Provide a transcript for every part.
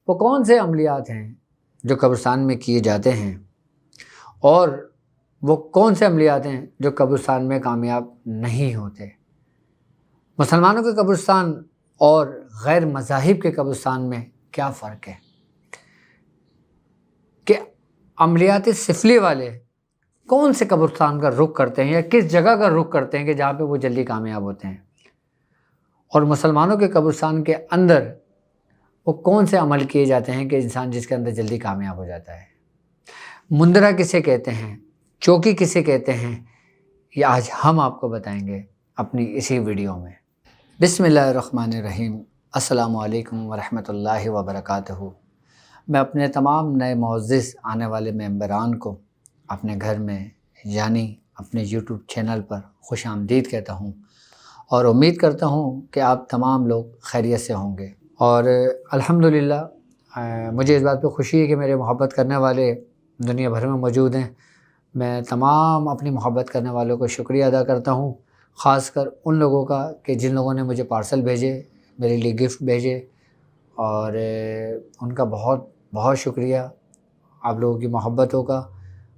وہ کون سے عملیات ہیں جو قبرستان میں کیے جاتے ہیں، اور وہ کون سے عملیات ہیں جو قبرستان میں کامیاب نہیں ہوتے؟ مسلمانوں کے قبرستان اور غیر مذاہب کے قبرستان میں کیا فرق ہے؟ کہ عملیات سفلی والے کون سے قبرستان کا رخ کرتے ہیں یا کس جگہ کا رخ کرتے ہیں کہ جہاں پہ وہ جلدی کامیاب ہوتے ہیں، اور مسلمانوں کے قبرستان کے اندر وہ کون سے عمل کیے جاتے ہیں کہ انسان جس کے اندر جلدی کامیاب ہو جاتا ہے؟ مندرہ کسے کہتے ہیں، چوکی کسے کہتے ہیں، یہ آج ہم آپ کو بتائیں گے اپنی اسی ویڈیو میں۔ بسم اللہ الرحمن الرحیم۔ السلام علیکم ورحمۃ اللہ وبرکاتہ۔ میں اپنے تمام نئے معزز آنے والے ممبران کو اپنے گھر میں یعنی اپنے یوٹیوب چینل پر خوش آمدید کہتا ہوں، اور امید کرتا ہوں کہ آپ تمام لوگ خیریت سے ہوں گے۔ اور الحمدللہ مجھے اس بات پہ خوشی ہے کہ میرے محبت کرنے والے دنیا بھر میں موجود ہیں۔ میں تمام اپنی محبت کرنے والوں کو شکریہ ادا کرتا ہوں، خاص کر ان لوگوں کا کہ جن لوگوں نے مجھے پارسل بھیجے، میرے لیے گفٹ بھیجے، اور ان کا بہت بہت شکریہ، آپ لوگوں کی محبتوں کا،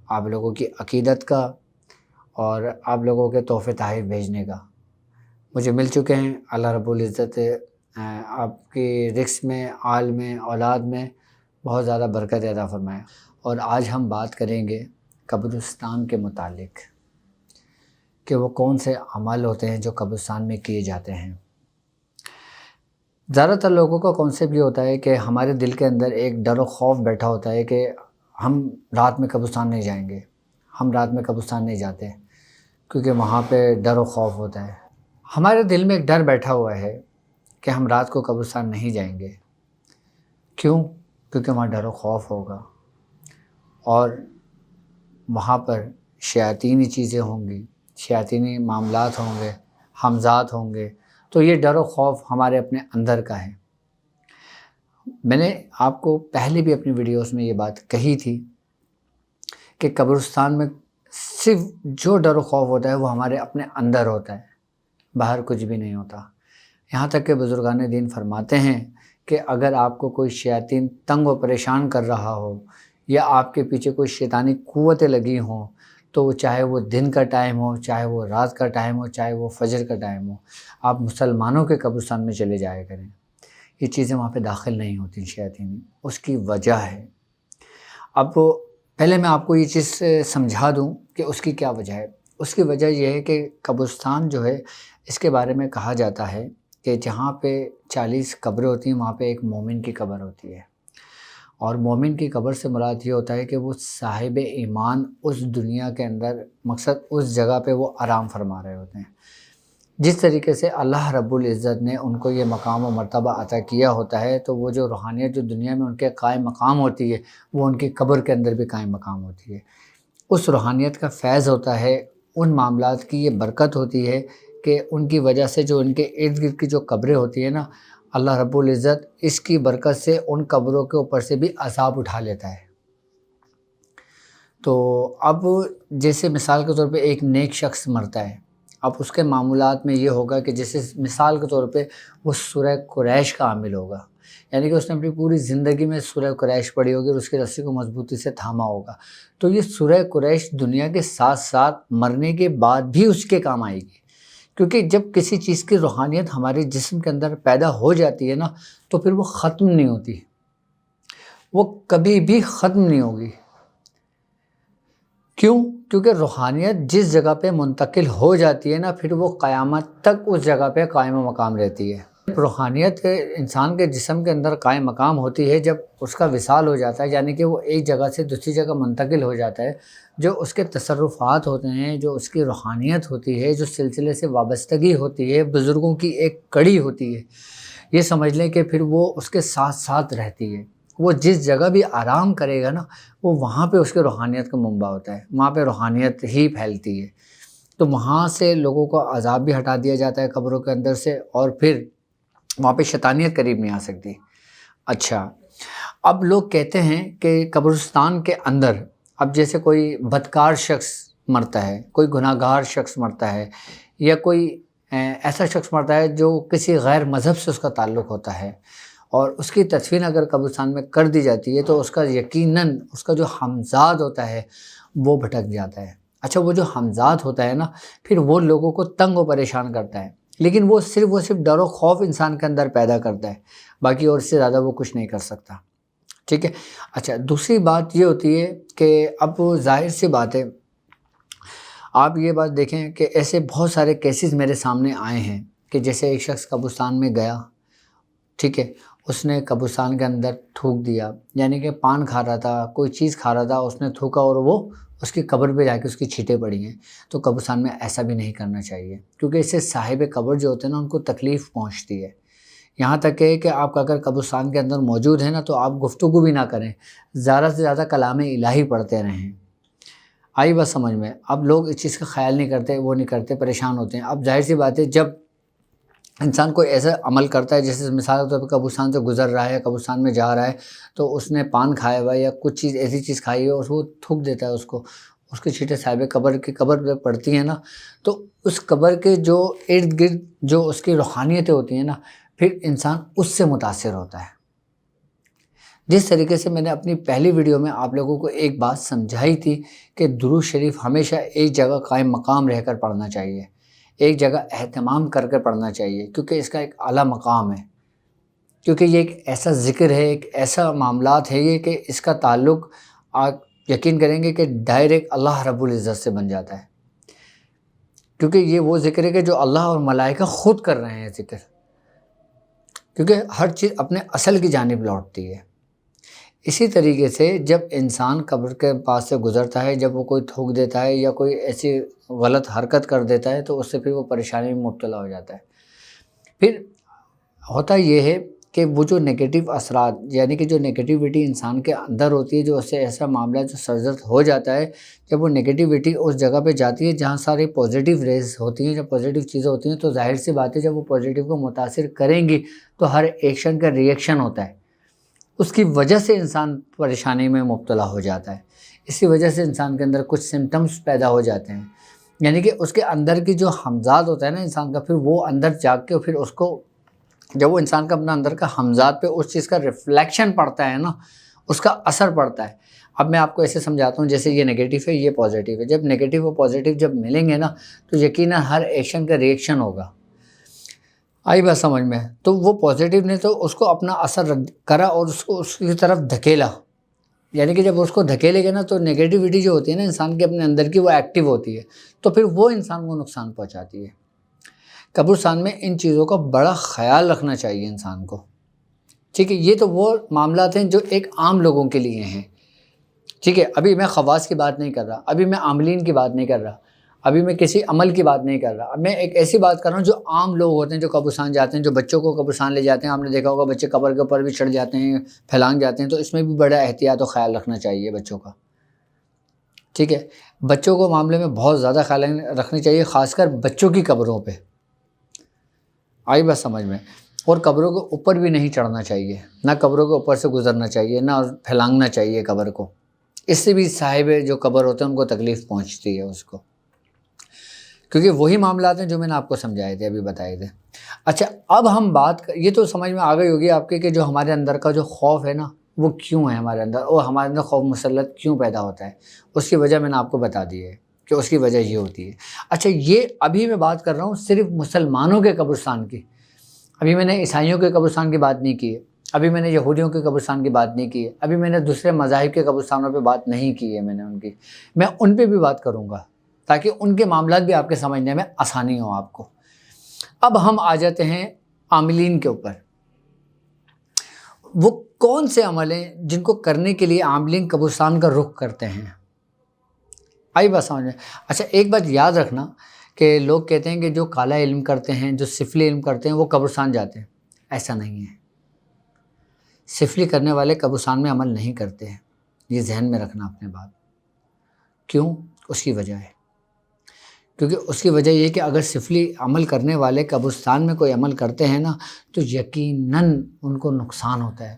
آپ لوگوں کی عقیدت کا، اور آپ لوگوں کے تحفے تحائف بھیجنے کا مجھے مل چکے ہیں۔ اللہ رب العزت آپ کی رزق میں، آل میں، اولاد میں بہت زیادہ برکت عطا فرمائے۔ اور آج ہم بات کریں گے قبرستان کے متعلق کہ وہ کون سے عمل ہوتے ہیں جو قبرستان میں کیے جاتے ہیں۔ زیادہ تر لوگوں کا کانسیپٹ یہ ہوتا ہے کہ ہمارے دل کے اندر ایک ڈر و خوف بیٹھا ہوتا ہے کہ ہم رات میں قبرستان نہیں جائیں گے، ہم رات میں قبرستان نہیں جاتے کیونکہ وہاں پہ ڈر و خوف ہوتا ہے۔ ہمارے دل میں ایک ڈر بیٹھا ہوا ہے کہ ہم رات کو قبرستان نہیں جائیں گے۔ کیوں؟ کیونکہ وہاں ڈر و خوف ہوگا، اور وہاں پر شیاطینی چیزیں ہوں گی، شیاطینی معاملات ہوں گے، حمزات ہوں گے، تو یہ ڈر و خوف ہمارے اپنے اندر کا ہے۔ میں نے آپ کو پہلے بھی اپنی ویڈیوز میں یہ بات کہی تھی کہ قبرستان میں صرف جو ڈر و خوف ہوتا ہے وہ ہمارے اپنے اندر ہوتا ہے، باہر کچھ بھی نہیں ہوتا۔ یہاں تک کہ بزرگان دین فرماتے ہیں کہ اگر آپ کو کوئی شیاطین تنگ و پریشان کر رہا ہو، یا آپ کے پیچھے کوئی شیطانی قوتیں لگی ہوں، تو چاہے وہ دن کا ٹائم ہو، چاہے وہ رات کا ٹائم ہو، چاہے وہ فجر کا ٹائم ہو، آپ مسلمانوں کے قبرستان میں چلے جایا کریں۔ یہ چیزیں وہاں پہ داخل نہیں ہوتی شیاطین۔ اس کی وجہ ہے، اب پہلے میں آپ کو یہ چیز سمجھا دوں کہ اس کی کیا وجہ ہے۔ اس کی وجہ یہ ہے کہ قبرستان جو ہے، اس کے بارے میں کہا جاتا ہے کہ جہاں پہ 40 قبریں ہوتی ہیں وہاں پہ ایک مومن کی قبر ہوتی ہے، اور مومن کی قبر سے مراد یہ ہوتا ہے کہ وہ صاحب ایمان اس دنیا کے اندر، مقصد اس جگہ پہ وہ آرام فرما رہے ہوتے ہیں۔ جس طریقے سے اللہ رب العزت نے ان کو یہ مقام و مرتبہ عطا کیا ہوتا ہے، تو وہ جو روحانیت جو دنیا میں ان کے قائم مقام ہوتی ہے، وہ ان کی قبر کے اندر بھی قائم مقام ہوتی ہے۔ اس روحانیت کا فیض ہوتا ہے، ان معاملات کی یہ برکت ہوتی ہے کہ ان کی وجہ سے جو ان کے ارد گرد کی جو قبریں ہوتی ہیں نا، اللہ رب العزت اس کی برکت سے ان قبروں کے اوپر سے بھی عذاب اٹھا لیتا ہے۔ تو اب جیسے مثال کے طور پہ ایک نیک شخص مرتا ہے، اب اس کے معمولات میں یہ ہوگا کہ جیسے مثال کے طور پہ وہ سورہ قریش کا عامل ہوگا، یعنی کہ اس نے اپنی پوری زندگی میں سورہ قریش پڑھی ہوگی اور اس کی رسی کو مضبوطی سے تھاما ہوگا، تو یہ سورہ قریش دنیا کے ساتھ ساتھ مرنے کے بعد بھی اس کے کام آئے گی۔ کیونکہ جب کسی چیز کی روحانیت ہمارے جسم کے اندر پیدا ہو جاتی ہے نا، تو پھر وہ ختم نہیں ہوتی، وہ کبھی بھی ختم نہیں ہوگی۔ کیوں؟ کیونکہ روحانیت جس جگہ پہ منتقل ہو جاتی ہے نا، پھر وہ قیامت تک اس جگہ پہ قائم و مقام رہتی ہے۔ روحانیت انسان کے جسم کے اندر قائم مقام ہوتی ہے جب اس کا وصال ہو جاتا ہے، یعنی کہ وہ ایک جگہ سے دوسری جگہ منتقل ہو جاتا ہے۔ جو اس کے تصرفات ہوتے ہیں، جو اس کی روحانیت ہوتی ہے، جو سلسلے سے وابستگی ہوتی ہے، بزرگوں کی ایک کڑی ہوتی ہے، یہ سمجھ لیں کہ پھر وہ اس کے ساتھ ساتھ رہتی ہے۔ وہ جس جگہ بھی آرام کرے گا نا، وہ وہاں پہ اس کے روحانیت کا منبع ہوتا ہے، وہاں پہ روحانیت ہی پھیلتی ہے۔ تو وہاں سے لوگوں کو عذاب بھی ہٹا دیا جاتا ہے قبروں کے اندر سے، اور پھر وہاں پہ شیطانیت قریب نہیں آ سکتی۔ اچھا، اب لوگ کہتے ہیں کہ قبرستان کے اندر اب جیسے کوئی بدکار شخص مرتا ہے، کوئی گناہ گار شخص مرتا ہے، یا کوئی ایسا شخص مرتا ہے جو کسی غیر مذہب سے اس کا تعلق ہوتا ہے، اور اس کی تدفین اگر قبرستان میں کر دی جاتی ہے تو اس کا یقیناً اس کا جو ہمزاد ہوتا ہے وہ بھٹک جاتا ہے۔ اچھا، وہ جو ہمزاد ہوتا ہے نا، پھر وہ لوگوں کو تنگ و پریشان کرتا ہے، لیکن وہ صرف ڈر و خوف انسان کے اندر پیدا کرتا ہے، باقی اور اس سے زیادہ وہ کچھ نہیں کر سکتا، ٹھیک ہے۔ اچھا، دوسری بات یہ ہوتی ہے کہ اب ظاہر سی بات ہے، آپ یہ بات دیکھیں کہ ایسے بہت سارے کیسز میرے سامنے آئے ہیں کہ جیسے ایک شخص قبرستان میں گیا، ٹھیک ہے، اس نے قبرستان کے اندر تھوک دیا، یعنی کہ پان کھا رہا تھا، کوئی چیز کھا رہا تھا، اس نے تھوکا اور وہ اس کی قبر پہ جا کے اس کی چھینٹیں پڑی ہیں۔ تو قبرستان میں ایسا بھی نہیں کرنا چاہیے، کیونکہ اس سے صاحب قبر جو ہوتے ہیں نا ان کو تکلیف پہنچتی ہے۔ یہاں تک کہ آپ اگر قبرستان کے اندر موجود ہیں نا تو آپ گفتگو بھی نہ کریں، زیادہ سے زیادہ کلام الہی پڑھتے رہیں۔ آئی بات سمجھ میں؟ اب لوگ اس چیز کا خیال نہیں کرتے، وہ نہیں کرتے، پریشان ہوتے ہیں۔ اب ظاہر سی بات ہے، جب انسان کوئی ایسا عمل کرتا ہے، جیسے مثال کے طور پہ قبرستان سے گزر رہا ہے، قبرستان میں جا رہا ہے، تو اس نے پان کھایا ہوا ہے یا کچھ چیز ایسی چیز کھائی ہے اور وہ تھوک دیتا ہے، اس کی چھینٹیں صاحب قبر کی قبر پہ پڑتی ہیں نا، تو اس قبر کے جو ارد گرد جو اس کی روحانیتیں ہوتی ہیں نا، پھر انسان اس سے متاثر ہوتا ہے۔ جس طریقے سے میں نے اپنی پہلی ویڈیو میں آپ لوگوں کو ایک بات سمجھائی تھی کہ درود شریف ہمیشہ ایک جگہ قائم مقام رہ کر پڑھنا چاہیے، ایک جگہ اہتمام کر کے پڑھنا چاہیے، کیونکہ اس کا ایک اعلیٰ مقام ہے، کیونکہ یہ ایک ایسا ذکر ہے، ایک ایسا معاملات ہے یہ کہ اس کا تعلق آپ یقین کریں گے کہ ڈائریکٹ اللہ رب العزت سے بن جاتا ہے، کیونکہ یہ وہ ذکر ہے کہ جو اللہ اور ملائکہ خود کر رہے ہیں ذکر، کیونکہ ہر چیز اپنے اصل کی جانب لوٹتی ہے۔ اسی طریقے سے جب انسان قبر کے پاس سے گزرتا ہے، جب وہ کوئی تھوک دیتا ہے یا کوئی ایسی غلط حرکت کر دیتا ہے تو اس سے پھر وہ پریشانی میں مبتلا ہو جاتا ہے۔ پھر ہوتا یہ ہے کہ وہ جو نگیٹو اثرات، یعنی کہ جو نگیٹیوٹی انسان کے اندر ہوتی ہے، جو اس سے ایسا معاملہ جو سرزد ہو جاتا ہے، جب وہ نگیٹیوٹی اس جگہ پہ جاتی ہے جہاں ساری پازیٹیو ریز ہوتی ہیں، جب پازیٹیو چیزیں ہوتی ہیں، تو ظاہر سی بات ہے جب وہ پازیٹیو کو متاثر کریں گی تو ہر ایکشن کا ریئیکشن ہوتا ہے، اس کی وجہ سے انسان پریشانی میں مبتلا ہو جاتا ہے، اسی وجہ سے انسان کے اندر کچھ سمٹمز پیدا ہو جاتے ہیں، یعنی کہ اس کے اندر کی جو ہمزاد ہوتا ہے نا انسان کا، پھر وہ اندر جا کے پھر اس کو جب وہ انسان کا اپنا اندر کا ہمزاد پہ اس چیز کا ریفلیکشن پڑتا ہے نا، اس کا اثر پڑتا ہے۔ اب میں آپ کو ایسے سمجھاتا ہوں، جیسے یہ نگیٹیو ہے، یہ پازیٹیو ہے، جب نگیٹیو اور پازیٹیو جب ملیں گے نا تو یقیناً ہر ایکشن کا ریئیکشن ہوگا۔ آئی بات سمجھ میں؟ تو وہ پازیٹیو نے تو اس کو اپنا اثر کرا اور اس کو اس کی طرف دھکیلا، یعنی کہ جب اس کو دھکیلے گا نا تو نگیٹیوٹی جو ہوتی ہے نا انسان کے اپنے اندر کی، وہ ایکٹیو ہوتی ہے، تو پھر وہ انسان کو نقصان پہنچاتی ہے۔ قبرستان میں ان چیزوں کا بڑا خیال رکھنا چاہیے انسان کو، ٹھیک ہے۔ یہ تو وہ معاملات ہیں جو ایک عام لوگوں کے لیے ہیں، ٹھیک ہے۔ ابھی میں خواص کی بات نہیں کر رہا، ابھی میں عاملین کی بات نہیں کر رہا، ابھی میں کسی عمل کی بات نہیں کر رہا، اب میں ایک ایسی بات کر رہا ہوں جو عام لوگ ہوتے ہیں، جو قبرستان جاتے ہیں، جو بچوں کو قبرستان لے جاتے ہیں۔ آپ نے دیکھا ہوگا بچے قبر کے اوپر بھی چڑھ جاتے ہیں، پھیلانگ جاتے ہیں، تو اس میں بھی بڑا احتیاط و خیال رکھنا چاہیے بچوں کا، ٹھیک ہے۔ بچوں کو معاملے میں بہت زیادہ خیال رکھنی چاہیے، خاص کر بچوں کی قبروں پہ، آئی بات سمجھ میں؟ اور قبروں کے اوپر بھی نہیں چڑھنا چاہیے، نہ قبروں کے اوپر سے گزرنا چاہیے، نہ پھیلانگنا چاہیے قبر کو، اس سے بھی صاحب جو قبر ہوتے ہیں ان کو تکلیف پہنچتی ہے اس کو، کیونکہ وہی معاملات ہیں جو میں نے آپ کو سمجھائے تھے، ابھی بتائے تھے۔ اچھا، اب ہم بات یہ تو سمجھ میں آ گئی ہوگی آپ کے کہ جو ہمارے اندر کا جو خوف ہے نا وہ کیوں ہے ہمارے اندر، اور ہمارے اندر خوف مسلط کیوں پیدا ہوتا ہے، اس کی وجہ میں نے آپ کو بتا دی ہے کہ اس کی وجہ یہ ہوتی ہے۔ اچھا، یہ ابھی میں بات کر رہا ہوں صرف مسلمانوں کے قبرستان کی، ابھی میں نے عیسائیوں کے قبرستان کی بات نہیں کی ہے، ابھی میں نے یہودیوں کے قبرستان کی بات نہیں کی ہے، ابھی میں نے دوسرے مذاہب کے قبرستانوں پہ بات نہیں کی ہے، میں ان پہ بھی بات کروں گا تاکہ ان کے معاملات بھی آپ کے سمجھنے میں آسانی ہو آپ کو۔ اب ہم آ جاتے ہیں عاملین کے اوپر، وہ کون سے عمل ہیں جن کو کرنے کے لیے عاملین قبرستان کا رخ کرتے ہیں، آئی بات سمجھ میں؟ اچھا، ایک بات یاد رکھنا کہ لوگ کہتے ہیں کہ جو کالا علم کرتے ہیں، جو سفلی علم کرتے ہیں، وہ قبرستان جاتے ہیں، ایسا نہیں ہے۔ سفلی کرنے والے قبرستان میں عمل نہیں کرتے ہیں، یہ ذہن میں رکھنا اپنے بات۔ کیوں؟ اس کی وجہ ہے، کیونکہ اس کی وجہ یہ کہ اگر سفلی عمل کرنے والے قبرستان میں کوئی عمل کرتے ہیں نا تو یقیناً ان کو نقصان ہوتا ہے،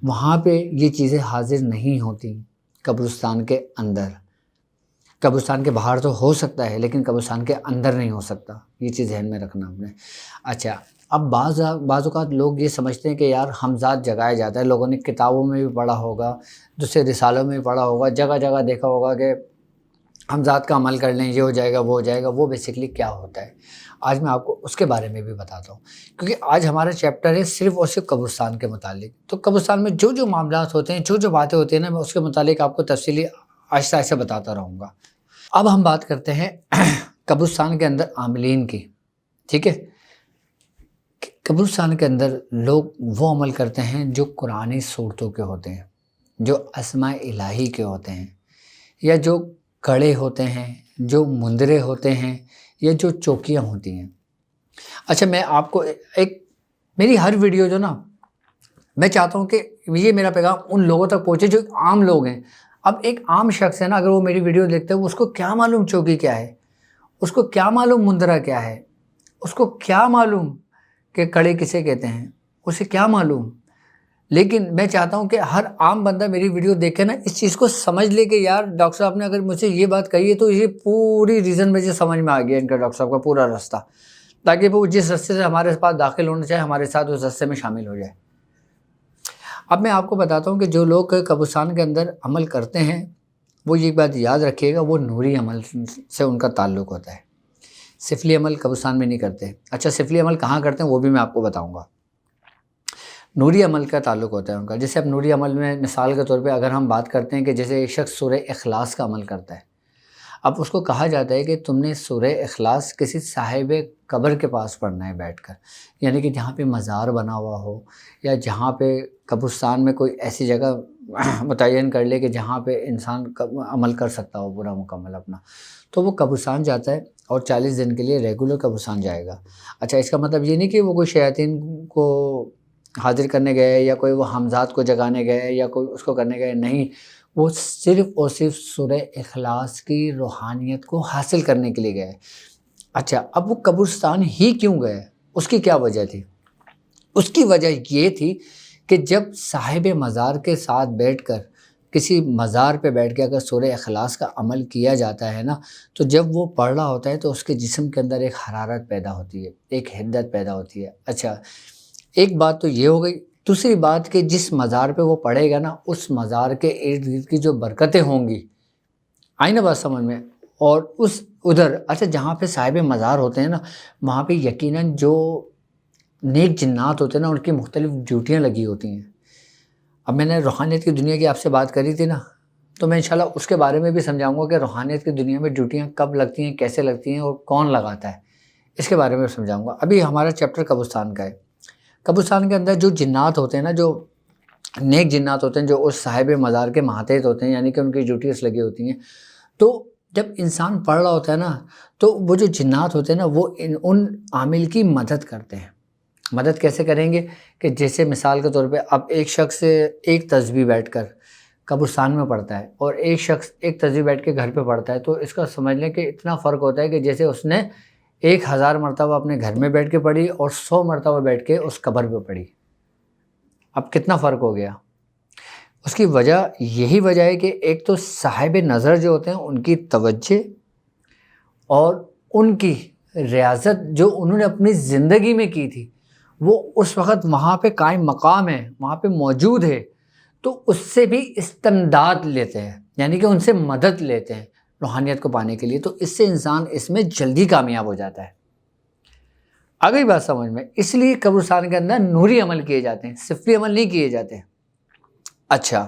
وہاں پہ یہ چیزیں حاضر نہیں ہوتی قبرستان کے اندر۔ قبرستان کے باہر تو ہو سکتا ہے لیکن قبرستان کے اندر نہیں ہو سکتا، یہ چیز ذہن میں رکھنا آپ نے۔ اچھا، اب بعض اوقات لوگ یہ سمجھتے ہیں کہ یار حمزات جگایا جاتا ہے، لوگوں نے کتابوں میں بھی پڑھا ہوگا، دوسرے رسالوں میں بھی پڑھا ہوگا، جگہ جگہ دیکھا ہوگا کہ حمزات کا عمل کر لیں یہ ہو جائے گا وہ ہو جائے گا۔ وہ بیسکلی کیا ہوتا ہے آج میں آپ کو اس کے بارے میں بھی بتاتا ہوں، کیونکہ آج ہمارا چیپٹر ہے صرف اور صرف قبرستان کے متعلق۔ تو قبرستان میں جو معاملات ہوتے ہیں، جو باتیں ہوتی ہیں نا، میں اس کے متعلق آپ کو تفصیلی آہستہ آہستہ بتاتا رہوں گا۔ اب ہم بات کرتے ہیں قبرستان کے اندر عاملین کی، ٹھیک ہے؟ قبرستان کے اندر لوگ وہ عمل کرتے ہیں جو قرآنی صورتوں کے ہوتے ہیں، جو اسماء الہی کے ہوتے ہیں، یا جو کڑے ہوتے ہیں، جو مندرے ہوتے ہیں، یا جو چوکیاں ہوتی ہیں۔ اچھا، میں آپ کو میری ہر ویڈیو جو نا، میں چاہتا ہوں کہ یہ میرا پیغام ان لوگوں تک پہنچے جو عام لوگ ہیں۔ اب ایک عام شخص ہے نا، اگر وہ میری ویڈیو دیکھتے ہیں، اس کو کیا معلوم چوکی کیا ہے، اس کو کیا معلوم مندرہ کیا ہے، اس کو کیا معلوم کہ کڑے کسے کہتے ہیں، اسے کیا معلوم۔ لیکن میں چاہتا ہوں کہ ہر عام بندہ میری ویڈیو دیکھے نا، اس چیز کو سمجھ لے کہ یار ڈاکٹر صاحب نے اگر مجھ سے یہ بات کہی ہے تو یہ پوری ریزن مجھے سمجھ میں آ گیا ان کا، ڈاکٹر صاحب کا پورا راستہ، تاکہ وہ جس راستے سے ہمارے پاس داخل ہونا چاہے ہمارے ساتھ اس راستے میں شامل ہو جائے۔ اب میں آپ کو بتاتا ہوں کہ جو لوگ قبرستان کے اندر عمل کرتے ہیں، وہ یہ بات یاد رکھیے گا، وہ نوری عمل سے ان کا تعلق ہوتا ہے، سفلی عمل قبرستان میں نہیں کرتے۔ اچھا، سفلی عمل کہاں کرتے ہیں وہ بھی میں آپ کو بتاؤں گا۔ نوری عمل کا تعلق ہوتا ہے ان کا۔ جیسے اب نوری عمل میں مثال کے طور پہ اگر ہم بات کرتے ہیں کہ جیسے ایک شخص سورہ اخلاص کا عمل کرتا ہے، اب اس کو کہا جاتا ہے کہ تم نے سورہ اخلاص کسی صاحب قبر کے پاس پڑھنا ہے بیٹھ کر، یعنی کہ جہاں پہ مزار بنا ہوا ہو، یا جہاں پہ قبرستان میں کوئی ایسی جگہ متعین کر لے کہ جہاں پہ انسان عمل کر سکتا ہو پورا مکمل اپنا، تو وہ قبرستان جاتا ہے اور 40 دن کے لیے ریگولر قبرستان جائے گا۔ اچھا، اس کا مطلب یہ نہیں کہ وہ کوئی شیاطین کو حاضر کرنے گئے، یا کوئی وہ حمزات کو جگانے گئے، یا کوئی اس کو کرنے گئے، نہیں، وہ صرف اور صرف سورہ اخلاص کی روحانیت کو حاصل کرنے کے لیے گئے۔ اچھا، اب وہ قبرستان ہی کیوں گئے؟ اس کی کیا وجہ تھی؟ اس کی وجہ یہ تھی کہ جب صاحب مزار کے ساتھ بیٹھ کر، کسی مزار پہ بیٹھ کے اگر سورہ اخلاص کا عمل کیا جاتا ہے نا، تو جب وہ پڑھ رہا ہوتا ہے تو اس کے جسم کے اندر ایک حرارت پیدا ہوتی ہے، ایک حدت پیدا ہوتی ہے۔ اچھا، ایک بات تو یہ ہو گئی۔ دوسری بات کہ جس مزار پہ وہ پڑھے گا نا، اس مزار کے ارد گرد کی جو برکتیں ہوں گی، آئی نا بات سمجھ میں، اور ادھر اچھا جہاں پہ صاحب مزار ہوتے ہیں نا، وہاں پہ یقیناً جو نیک جنات ہوتے ہیں نا، ان کی مختلف ڈیوٹیاں لگی ہوتی ہیں۔ اب میں نے روحانیت کی دنیا کی آپ سے بات کری تھی نا، تو میں انشاءاللہ اس کے بارے میں بھی سمجھاؤں گا کہ روحانیت کی دنیا میں ڈیوٹیاں کب لگتی ہیں، کیسے لگتی ہیں، اور کون لگاتا ہے، اس کے بارے میں سمجھاؤں گا۔ ابھی ہمارا چیپٹر قبرستان کا ہے۔ قبرستان کے اندر جو جنات ہوتے ہیں نا، جو نیک جنات ہوتے ہیں، جو اس صاحب مزار کے ماتحت ہوتے ہیں، یعنی کہ ان کی ڈیوٹیز لگی ہوتی ہیں، تو جب انسان پڑھ رہا ہوتا ہے نا، تو وہ جو جنات ہوتے ہیں نا، وہ ان عامل کی مدد کرتے ہیں۔ مدد کیسے کریں گے؟ کہ جیسے مثال کے طور پہ اب ایک شخص ایک تسبیح بیٹھ کر قبرستان میں پڑھتا ہے، اور ایک شخص ایک تسبیح بیٹھ کے گھر پہ پڑھتا ہے، تو اس کا سمجھ لیں کہ اتنا فرق ہوتا ہے کہ جیسے اس نے 1000 مرتبہ اپنے گھر میں بیٹھ کے پڑھی اور 100 مرتبہ بیٹھ کے اس قبر پہ پڑھی۔ اب کتنا فرق ہو گیا؟ اس کی وجہ یہی وجہ ہے کہ ایک تو صاحب نظر جو ہوتے ہیں ان کی توجہ اور ان کی ریاضت جو انہوں نے اپنی زندگی میں کی تھی، وہ اس وقت وہاں پہ قائم مقام ہے، وہاں پہ موجود ہے، تو اس سے بھی استمداد لیتے ہیں، یعنی کہ ان سے مدد لیتے ہیں روحانیت کو پانے کے لیے، تو اس سے انسان اس میں جلدی کامیاب ہو جاتا ہے۔ اگلی بات سمجھ میں، اس لیے قبرستان کے اندر نوری عمل کیے جاتے ہیں، سفلی عمل نہیں کیے جاتے۔ اچھا،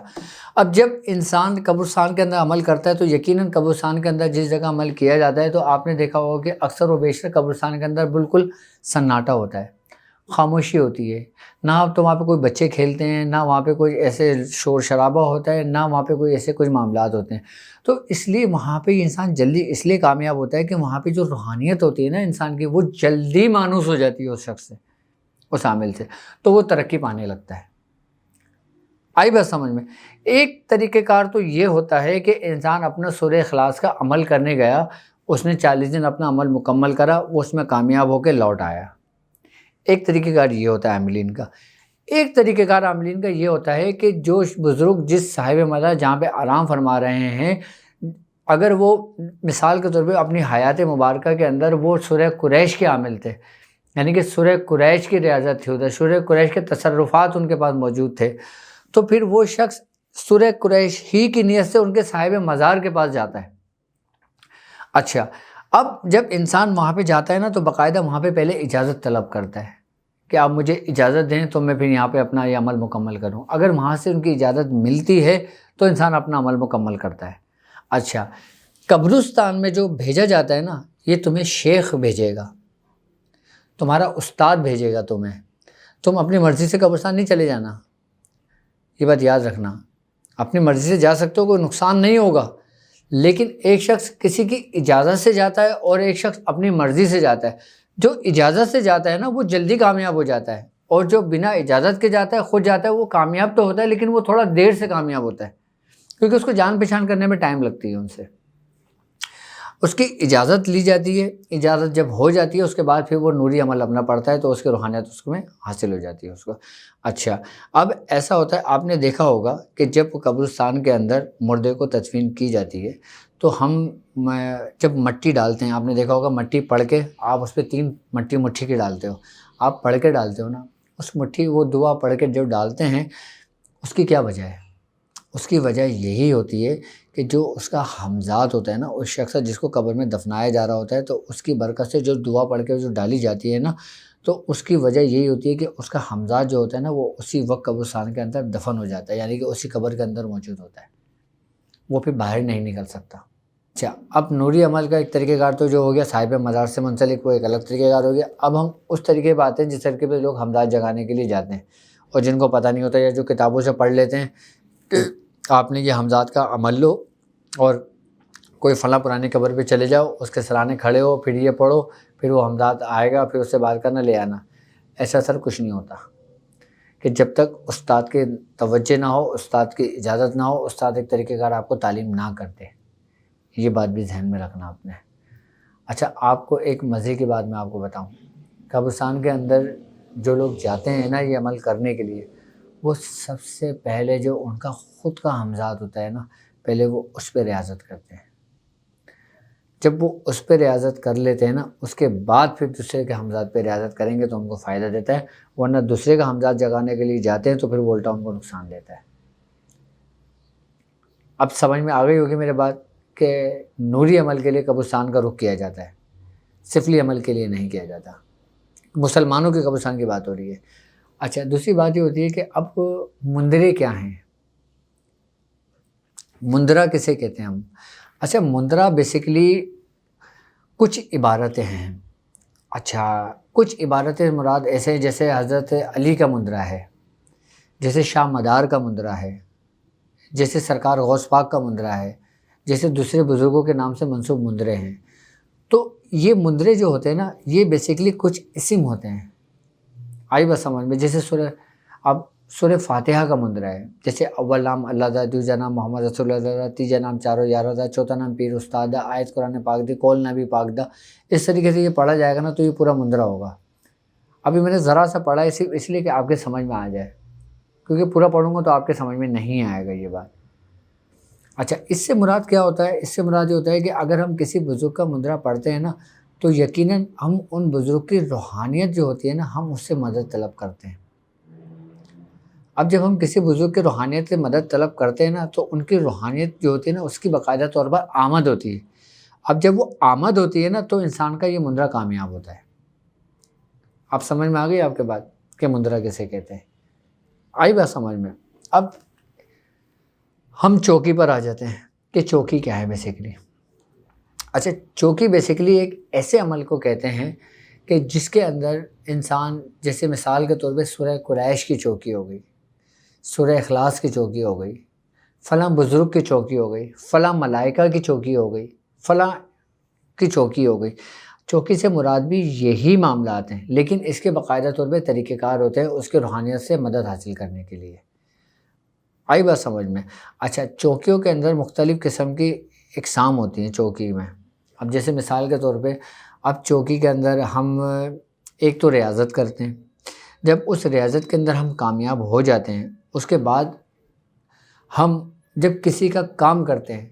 اب جب انسان قبرستان کے اندر عمل کرتا ہے تو یقیناً قبرستان کے اندر جس جگہ عمل کیا جاتا ہے، تو آپ نے دیکھا ہوگا کہ اکثر و بیشتر قبرستان کے اندر بالکل سناٹا ہوتا ہے، خاموشی ہوتی ہے، نہ تو وہاں پہ کوئی بچے کھیلتے ہیں، نہ وہاں پہ کوئی ایسے شور شرابہ ہوتا ہے، نہ وہاں پہ کوئی ایسے کچھ معاملات ہوتے ہیں۔ تو اس لیے وہاں پہ انسان جلدی اس لیے کامیاب ہوتا ہے کہ وہاں پہ جو روحانیت ہوتی ہے نا انسان کی، وہ جلدی مانوس ہو جاتی ہے اس شخص سے، اس عامل سے، تو وہ ترقی پانے لگتا ہے۔ آئی بات سمجھ میں؟ ایک طریقہ کار تو یہ ہوتا ہے کہ انسان اپنا سورہ اخلاص کا عمل کرنے گیا، اس نے 40 دن اپنا عمل مکمل کرا، وہ اس میں کامیاب ہو کے لوٹ آیا۔ ایک طریقہ کار یہ ہوتا ہے عاملین کا۔ ایک طریقہ کار عاملین کا یہ ہوتا ہے کہ جو بزرگ جس صاحب مزار جہاں پہ آرام فرما رہے ہیں، اگر وہ مثال کے طور پہ اپنی حیات مبارکہ کے اندر وہ سورہ قریش کے عامل تھے، یعنی کہ سورہ قریش کی ریاضت تھی ادھر، سورہ قریش کے تصرفات ان کے پاس موجود تھے، تو پھر وہ شخص سورہ قریش ہی کی نیت سے ان کے صاحب مزار کے پاس جاتا ہے۔ اچھا، اب جب انسان وہاں پہ جاتا ہے نا تو باقاعدہ وہاں پہ پہلے اجازت طلب کرتا ہے کہ آپ مجھے اجازت دیں تو میں پھر یہاں پہ اپنا یہ عمل مکمل کروں۔ اگر وہاں سے ان کی اجازت ملتی ہے تو انسان اپنا عمل مکمل کرتا ہے۔ اچھا، قبرستان میں جو بھیجا جاتا ہے نا، یہ تمہیں شیخ بھیجے گا، تمہارا استاد بھیجے گا تمہیں، تم اپنی مرضی سے قبرستان نہیں چلے جانا، یہ بات یاد رکھنا۔ اپنی مرضی سے جا سکتے ہو، کوئی نقصان نہیں ہوگا، لیکن ایک شخص کسی کی اجازت سے جاتا ہے اور ایک شخص اپنی مرضی سے جاتا ہے۔ جو اجازت سے جاتا ہے نا وہ جلدی کامیاب ہو جاتا ہے، اور جو بنا اجازت کے جاتا ہے، خود جاتا ہے، وہ کامیاب تو ہوتا ہے لیکن وہ تھوڑا دیر سے کامیاب ہوتا ہے، کیونکہ اس کو جان پہچان کرنے میں ٹائم لگتی ہے ان سے۔ اس کی اجازت لی جاتی ہے، اجازت جب ہو جاتی ہے اس کے بعد پھر وہ نوری عمل اپنا پڑتا ہے تو اس کی روحانیت اس میں حاصل ہو جاتی ہے اس کو۔ اچھا، اب ایسا ہوتا ہے، آپ نے دیکھا ہوگا کہ جب قبرستان کے اندر مردے کو تدفین کی جاتی ہے تو ہم جب مٹی ڈالتے ہیں، آپ نے دیکھا ہوگا مٹی پڑھ کے آپ اس پہ 3 مٹی مٹھی کی ڈالتے ہو، آپ پڑھ کے ڈالتے ہو نا، اس مٹھی وہ دعا پڑھ کے جو ڈالتے ہیں اس کی کیا وجہ ہے؟ اس کی وجہ یہی ہوتی ہے کہ جو اس کا ہمزاد ہوتا ہے نا، اس شخص جس کو قبر میں دفنایا جا رہا ہوتا ہے، تو اس کی برکت سے جو دعا پڑھ کے جو ڈالی جاتی ہے نا، تو اس کی وجہ یہی ہوتی ہے کہ اس کا ہمزاد جو ہوتا ہے نا وہ اسی وقت قبرستان کے اندر دفن ہو جاتا ہے، یعنی کہ اسی قبر کے اندر موجود ہوتا ہے، وہ پھر باہر نہیں نکل سکتا۔ اچھا، اب نوری عمل کا ایک طریقہ کار تو جو ہو گیا صاحب مزار سے منسلک، وہ ایک الگ طریقہ کار ہو گیا۔ اب ہم اس طریقے پہ آتے ہیں جس طریقے پہ لوگ ہمزاد جگانے کے لیے جاتے ہیں، اور جن کو پتہ نہیں ہوتا یا جو کتابوں سے پڑھ لیتے ہیں کہ آپ نے یہ ہمزاد کا عمل لو اور کوئی فلاں پرانی قبر پہ چلے جاؤ، اس کے سرانے کھڑے ہو، پھر یہ پڑھو، پھر وہ ہمزاد آئے گا، پھر اس سے بات کرنا لے آنا۔ ایسا سر کچھ نہیں ہوتا، کہ جب تک استاد کے توجہ نہ ہو، استاد کی اجازت نہ ہو، استاد ایک طریقہ کار آپ کو تعلیم نہ کرتے، یہ بات بھی ذہن میں رکھنا آپ نے۔ اچھا، آپ کو ایک مزے کی بات میں آپ کو بتاؤں، قبرستان کے اندر جو لوگ جاتے ہیں نا یہ عمل کرنے کے لیے، وہ سب سے پہلے جو ان کا خود کا ہمزاد ہوتا ہے نا، پہلے وہ اس پہ ریاضت کرتے ہیں۔ جب وہ اس پہ ریاضت کر لیتے ہیں نا، اس کے بعد پھر دوسرے کے ہمزاد پہ ریاضت کریں گے تو ان کو فائدہ دیتا ہے، ورنہ دوسرے کا ہمزاد جگانے کے لیے جاتے ہیں تو پھر وہ الٹا ان کو نقصان دیتا ہے۔ اب سمجھ میں آ گئی ہوگی میرے بات کہ نوری عمل کے لیے قبرستان کا رخ کیا جاتا ہے، سفلی عمل کے لیے نہیں کیا جاتا۔ مسلمانوں کے قبرستان کی بات ہو رہی ہے۔ اچھا، دوسری بات یہ ہوتی ہے کہ اب مندرے کیا ہیں، مندرہ کسے کہتے ہیں ہم؟ اچھا، مندرہ بیسیکلی کچھ عبارتیں ہیں۔ اچھا، کچھ عبارتیں مراد ایسے جیسے حضرت علی کا مندرہ ہے، جیسے شاہ مدار کا مندرہ ہے، جیسے سرکار غوث پاک کا مندرہ ہے، جیسے دوسرے بزرگوں کے نام سے منسوب مندرے ہیں۔ تو یہ مندرے جو ہوتے ہیں نا، یہ بیسیکلی کچھ اسم ہوتے ہیں، آئی بس سمجھ میں۔ جیسے سورہ فاتحہ کا مندرہ ہے، جیسے اول نام اللہ دا، دوسرا نام محمد رسول اللہ دا، تیجا نام چارو یارو دا، چوتھا نام پیر استاد دا، آیت قرآن پاک دی، کول نبی پاک دا۔ اس طریقے سے یہ پڑھا جائے گا نا تو یہ پورا مندرہ ہوگا۔ ابھی میں نے ذرا سا پڑھا ہے صرف اس لیے کہ آپ کے سمجھ میں آ جائے، کیونکہ پورا پڑھوں گا تو آپ کے سمجھ میں نہیں آئے گا یہ بات۔ اچھا، اس سے مراد کیا ہوتا ہے؟ اس سے مراد یہ ہوتا ہے کہ اگر ہم کسی بزرگ کا مندرہ پڑھتے ہیں نا تو یقیناً ہم ان بزرگ کی روحانیت جو ہوتی ہے نا، ہم اس سے مدد طلب کرتے ہیں۔ اب جب ہم کسی بزرگ کی روحانیت سے مدد طلب کرتے ہیں نا تو ان کی روحانیت جو ہوتی ہے نا اس کی باقاعدہ طور پر آمد ہوتی ہے۔ اب جب وہ آمد ہوتی ہے نا تو انسان کا یہ مندرہ کامیاب ہوتا ہے۔ آپ سمجھ میں آ گئی آپ کے بات کہ مندرہ کسے کہتے ہیں؟ آئی بات سمجھ میں؟ اب ہم چوکی پر آ جاتے ہیں کہ چوکی کیا ہے بیسیکلی۔ اچھا، چوکی بیسیکلی ایک ایسے عمل کو کہتے ہیں کہ جس کے اندر انسان، جیسے مثال کے طور پہ سورہ قریش کی چوکی ہو گئی، سورہ اخلاص کی چوکی ہو گئی، فلاں بزرگ کی چوکی ہو گئی، فلاں ملائکہ کی چوکی ہو گئی، فلاں کی چوکی ہو گئی۔ چوکی سے مراد بھی یہی معاملات ہیں، لیکن اس کے باقاعدہ طور پہ طریقہ کار ہوتے ہیں اس کے روحانیت سے مدد حاصل کرنے کے لیے۔ آئی بات سمجھ میں؟ اچھا، چوکیوں کے اندر مختلف قسم کی اقسام ہوتی ہیں چوکی میں۔ اب جیسے مثال کے طور پہ اب چوکی کے اندر ہم ایک تو ریاضت کرتے ہیں، جب اس ریاضت کے اندر ہم کامیاب ہو جاتے ہیں اس کے بعد ہم جب کسی کا کام کرتے ہیں